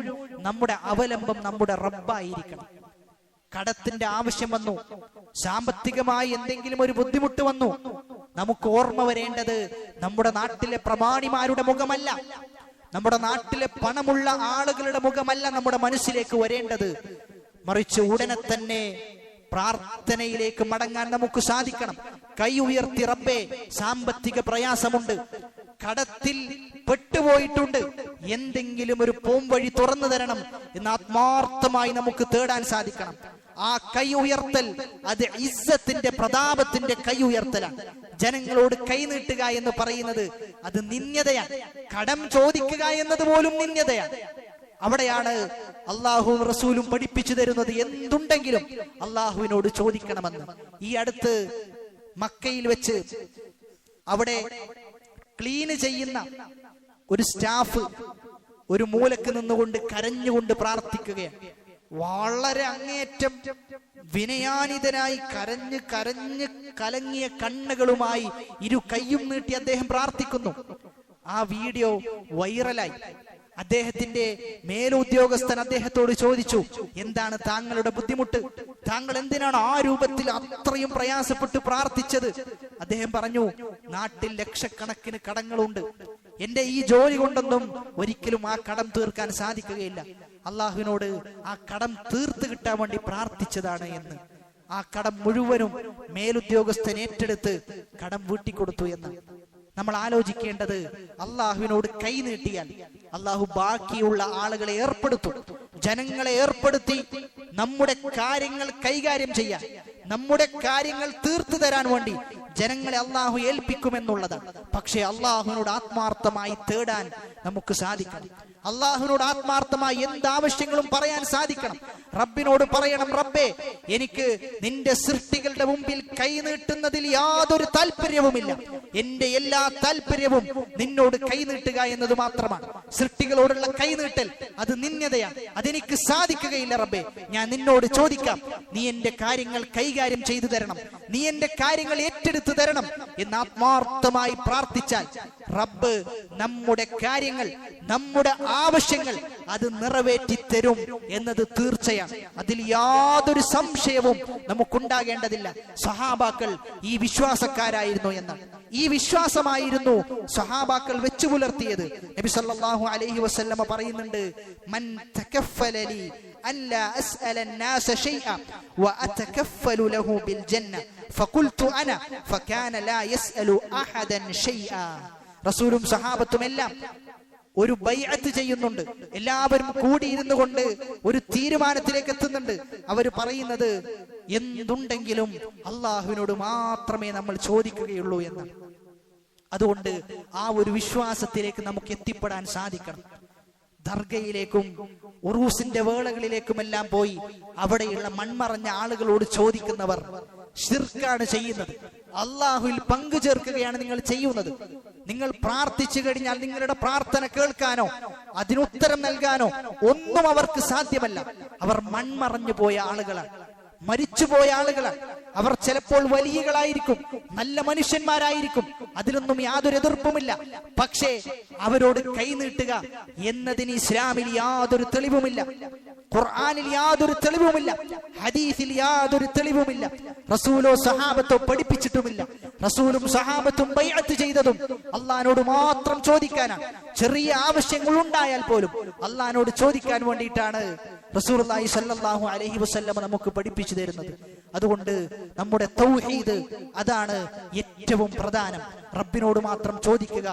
നമ്മുടെ അവലംബം നമ്മുടെ റബ്ബായിരിക്കണം. കടത്തിന്റെ ആവശ്യം വന്നു, സാമ്പത്തികമായി എന്തെങ്കിലും ഒരു ബുദ്ധിമുട്ട് വന്നു, നമുക്ക് ഓർമ്മ വരേണ്ടത് നമ്മുടെ നാട്ടിലെ പ്രമാണിമാരുടെ മുഖമല്ല, നമ്മുടെ നാട്ടിലെ പണമുള്ള ആളുകളുടെ മുഖമല്ല നമ്മുടെ മനസ്സിലേക്ക് വരേണ്ടത്. മറിച്ച് ഉടനെ തന്നെ പ്രാർത്ഥനയിലേക്ക് മടങ്ങാൻ നമുക്ക് സാധിക്കണം. കൈ ഉയർത്തി, റബ്ബേ സാമ്പത്തിക പ്രയാസമുണ്ട്, കടത്തിൽ പെട്ടുപോയിട്ടുണ്ട്, എന്തെങ്കിലും ഒരു പോംവഴി തുറന്നു തരണം എന്ന് ആത്മാർത്ഥമായി നമുക്ക് തേടാൻ സാധിക്കണം. ആ കൈ ഉയർത്തൽ അത് ഇസ്സത്തിന്റെ പ്രതാപത്തിന്റെ കൈ ഉയർത്തലാണ്. ജനങ്ങളോട് കൈ നീട്ടുക എന്ന് പറയുന്നത് അത് നിന്ദ്യതയാണ്. കടം ചോദിക്കുക എന്നത് പോലും നിന്ദ്യതയാണ്. അവിടെയാണ് അള്ളാഹുവും റസൂലും പഠിപ്പിച്ചു തരുന്നത് എന്തുണ്ടെങ്കിലും അള്ളാഹുവിനോട് ചോദിക്കണമെന്ന്. ഈ അടുത്ത് മക്കയിൽ വെച്ച് അവിടെ ക്ലീൻ ചെയ്യുന്ന ഒരു സ്റ്റാഫ് ഒരു മൂലക്ക് നിന്നുകൊണ്ട് കരഞ്ഞുകൊണ്ട് പ്രാർത്ഥിക്കുകയാണ്. വളരെ അങ്ങേയറ്റം വിനയാനിതനായി കരഞ്ഞ് കരഞ്ഞ് കലങ്ങിയ കണ്ണുകളുമായി ഇരു കൈയും നീട്ടി അദ്ദേഹം പ്രാർത്ഥിക്കുന്നു. ആ വീഡിയോ വൈറലായി. അദ്ദേഹത്തിന്റെ മേലുദ്യോഗസ്ഥൻ അദ്ദേഹത്തോട് ചോദിച്ചു, എന്താണ് താങ്കളുടെ ബുദ്ധിമുട്ട്? താങ്കൾ എന്തിനാണ് ആ രൂപത്തിൽ അത്രയും പ്രയാസപ്പെട്ട് പ്രാർത്ഥിച്ചത്? അദ്ദേഹം പറഞ്ഞു, നാട്ടിൽ ലക്ഷക്കണക്കിന് കടങ്ങളുണ്ട്. എന്റെ ഈ ജോലി കൊണ്ടൊന്നും ഒരിക്കലും ആ കടം തീർക്കാൻ സാധിക്കുകയില്ല. അള്ളാഹുവിനോട് ആ കടം തീർത്ത് കിട്ടാൻ വേണ്ടി പ്രാർത്ഥിച്ചതാണ് എന്ന്. ആ കടം മുഴുവനും മേലുദ്യോഗസ്ഥൻ ഏറ്റെടുത്ത് കടം വീട്ടിക്കൊടുത്തു എന്ന്. നമ്മൾ ആലോചിക്കേണ്ടത്, അള്ളാഹുവിനോട് കൈ നീട്ടിയാൽ അള്ളാഹു ബാക്കിയുള്ള ആളുകളെ ഏർപ്പെടുത്തും, ജനങ്ങളെ ഏർപ്പെടുത്തി നമ്മുടെ കാര്യങ്ങൾ കൈകാര്യം ചെയ്യാൻ, നമ്മുടെ കാര്യങ്ങൾ തീർത്തു തരാൻ വേണ്ടി ജനങ്ങളെ അള്ളാഹു ഏൽപ്പിക്കുമെന്നുള്ളതാണ്. പക്ഷെ അള്ളാഹുവിനോട് ആത്മാർത്ഥമായി തേടാൻ നമുക്ക് സാധിക്കണം. അള്ളാഹുവിനോട് ആത്മാർത്ഥമായി എന്താവശ്യങ്ങളും പറയാൻ സാധിക്കണം. റബ്ബിനോട് പറയണം, റബ്ബേ, എനിക്ക് നിന്റെ സൃഷ്ടികളുടെ മുമ്പിൽ കൈ നീട്ടുന്നതിൽ യാതൊരു താല്പര്യവുമില്ല. എന്റെ എല്ലാ താല്പര്യവും നിന്നോട് കൈ നീട്ടുക എന്നത് മാത്രമാണ്. സൃഷ്ടികളോടുള്ള കൈ നീട്ടൽ അത് നിന്ദ്യതയാണ്. അതെനിക്ക് സാധിക്കുകയില്ല റബ്ബേ. ഞാൻ നിന്നോട് ചോദിക്കാം, നീ എന്റെ കാര്യങ്ങൾ കൈകാര്യം ചെയ്തു തരണം, നീ എന്റെ കാര്യങ്ങൾ ഏറ്റെടുത്തു തരണം എന്ന് ആത്മാർത്ഥമായി പ്രാർത്ഥിച്ചാൽ റബ്ബ് നമ്മുടെ കാര്യങ്ങൾ, നമ്മുടെ ആവശ്യങ്ങൾ അത് നിറവേറ്റി തരും എന്നത് തീർച്ചയാണ്. അതിൽ യാതൊരു സംശയവും നമുക്കുണ്ടാകേണ്ടതില്ല. സഹാബാക്കൾ ഈ വിശ്വാസക്കാരായിരുന്നു എന്നാണ്. ഈ വിശ്വാസമായിരുന്നു സഹാബാക്കൾ വെച്ചു പുലർത്തിയത്. നബി സല്ലല്ലാഹു അലൈഹി വസല്ലമ പറയുന്നുണ്ട്, മൻ തകഫല ലി അല്ലാ അസ്അല الناس شيئا واتكفل له بالجنه فقلت انا فكان لا يسال احدا شيئا. റസൂലും സഹാബത്തും എല്ലാം ഒരു ബൈഅത്ത് ചെയ്യുന്നുണ്ട്. എല്ലാവരും കൂടിയിരുന്നു കൊണ്ട് ഒരു തീരുമാനത്തിലേക്ക് എത്തുന്നുണ്ട്. അവർ പറയുന്നത്, എന്തുണ്ടെങ്കിലും അള്ളാഹുവിനോട് മാത്രമേ നമ്മൾ ചോദിക്കുകയുള്ളൂ എന്ന്. അതുകൊണ്ട് ആ ഒരു വിശ്വാസത്തിലേക്ക് നമുക്ക് എത്തിപ്പെടാൻ സാധിക്കണം. ദർഗയിലേക്കും ഉറൂസിന്റെ വേളകളിലേക്കുമെല്ലാം പോയി അവിടെയുള്ള മൺമറഞ്ഞ ആളുകളോട് ചോദിക്കുന്നവർ ശിർക്കാണ് ചെയ്യുന്നത്. അള്ളാഹുവിൽ പങ്കു ചേർക്കുകയാണ് നിങ്ങൾ ചെയ്യുന്നത്. നിങ്ങൾ പ്രാർത്ഥിച്ചു കഴിഞ്ഞാൽ നിങ്ങളുടെ പ്രാർത്ഥന കേൾക്കാനോ അതിനുത്തരം നൽകാനോ ഒന്നും അവർക്ക് സാധ്യമല്ല. അവർ മൺമറഞ്ഞു പോയ ആളുകളാണ്, മരിച്ചുപോയ ആളുകളാണ്. അവർ ചിലപ്പോൾ വലിയകളായിരിക്കും, നല്ല മനുഷ്യന്മാരായിരിക്കും, അതിലൊന്നും യാതൊരു എതിർപ്പുമില്ല. പക്ഷേ അവരോട് കൈനീട്ടുക എന്നതിന് ഇസ്ലാമിൽ യാതൊരു തെളിവുമില്ല, ഖുർആനിൽ യാതൊരു തെളിവുമില്ല, ഹദീസിൽ യാതൊരു തെളിവുമില്ല, റസൂലോ സഹാബത്തോ പഠിപ്പിച്ചിട്ടുമില്ല. റസൂലും സഹാബത്തും ബൈഅത്ത് ചെയ്തതും അള്ളാഹിനോട് മാത്രം ചോദിക്കാനാണ്. ചെറിയ ആവശ്യങ്ങൾ ഉണ്ടായാൽ പോലും അള്ളാഹിനോട് ചോദിക്കാൻ വേണ്ടിയിട്ടാണ് റസൂലുള്ളാഹി സ്വല്ലല്ലാഹു അലൈഹി വസല്ലം നമുക്ക് പഠിപ്പിച്ചു തരുന്നത്. അതുകൊണ്ട് നമ്മുടെ തൗഹീദ് അതാണ് ഏറ്റവും പ്രധാനം. റബ്ബിനോട് മാത്രം ചോദിക്കുക,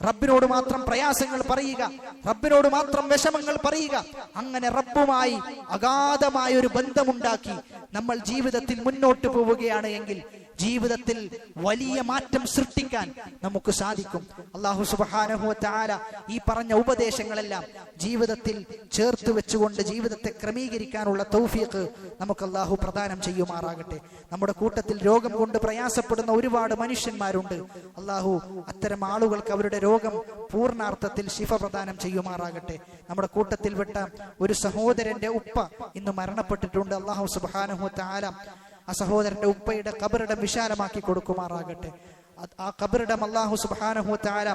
റബ്ബിനോട് മാത്രം പ്രയാസങ്ങൾ പറയുക, റബ്ബിനോട് മാത്രം വിഷമങ്ങൾ പറയുക. അങ്ങനെ റബ്ബുമായി അഗാധമായ ഒരു ബന്ധമുണ്ടാക്കി നമ്മൾ ജീവിതത്തിൽ മുന്നോട്ട് പോവുകയാണ് എങ്കിൽ ജീവിതത്തിൽ വലിയ മാറ്റം സൃഷ്ടിക്കാൻ നമുക്ക് സാധിക്കും. അല്ലാഹു സുബ്ഹാനഹു വ തആല ഈ പറഞ്ഞ ഉപദേശങ്ങളെല്ലാം ജീവിതത്തിൽ ചേർത്ത് വെച്ചുകൊണ്ട് ജീവിതത്തെ ക്രമീകരിക്കാനുള്ള തൗഫീഖ് നമുക്ക് അല്ലാഹു പ്രദാനം ചെയ്യുമാറാകട്ടെ. നമ്മുടെ കൂട്ടത്തിൽ രോഗം കൊണ്ട് പ്രയാസപ്പെടുന്ന ഒരുപാട് മനുഷ്യന്മാരുണ്ട്. അല്ലാഹു അത്തരം ആളുകൾക്ക് അവരുടെ രോഗം പൂർണ്ണാർത്ഥത്തിൽ ശിഫ പ്രദാനം ചെയ്യുമാറാകട്ടെ. നമ്മുടെ കൂട്ടത്തിൽ വിട്ട ഒരു സഹോദരന്റെ ഉപ്പ ഇന്ന് മരണപ്പെട്ടിട്ടുണ്ട്. അല്ലാഹു സുബ്ഹാനഹു വ തആല ആ സഹോദരന്റെ ഉപ്പയുടെ ഖബറിടം വിശാലമാക്കി കൊടുക്കുമാറാകട്ടെ. ആ ഖബറിടം അല്ലാഹു സുബ്ഹാനഹു വ തആല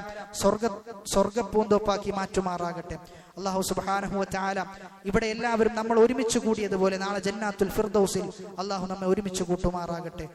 സ്വർഗ്ഗപ്പൂന്തോപ്പാക്കി മാറ്റുമാറാകട്ടെ. അല്ലാഹു സുബ്ഹാനഹു വ തആല ഇവിടെ എല്ലാവരും നമ്മൾ ഒരുമിച്ച് കൂടിയതുപോലെ നാളെ ജന്നാത്തുൽ ഫിർദൗസിൽ അല്ലാഹു നമ്മെ ഒരുമിച്ച് കൂട്ടുമാറാകട്ടെ.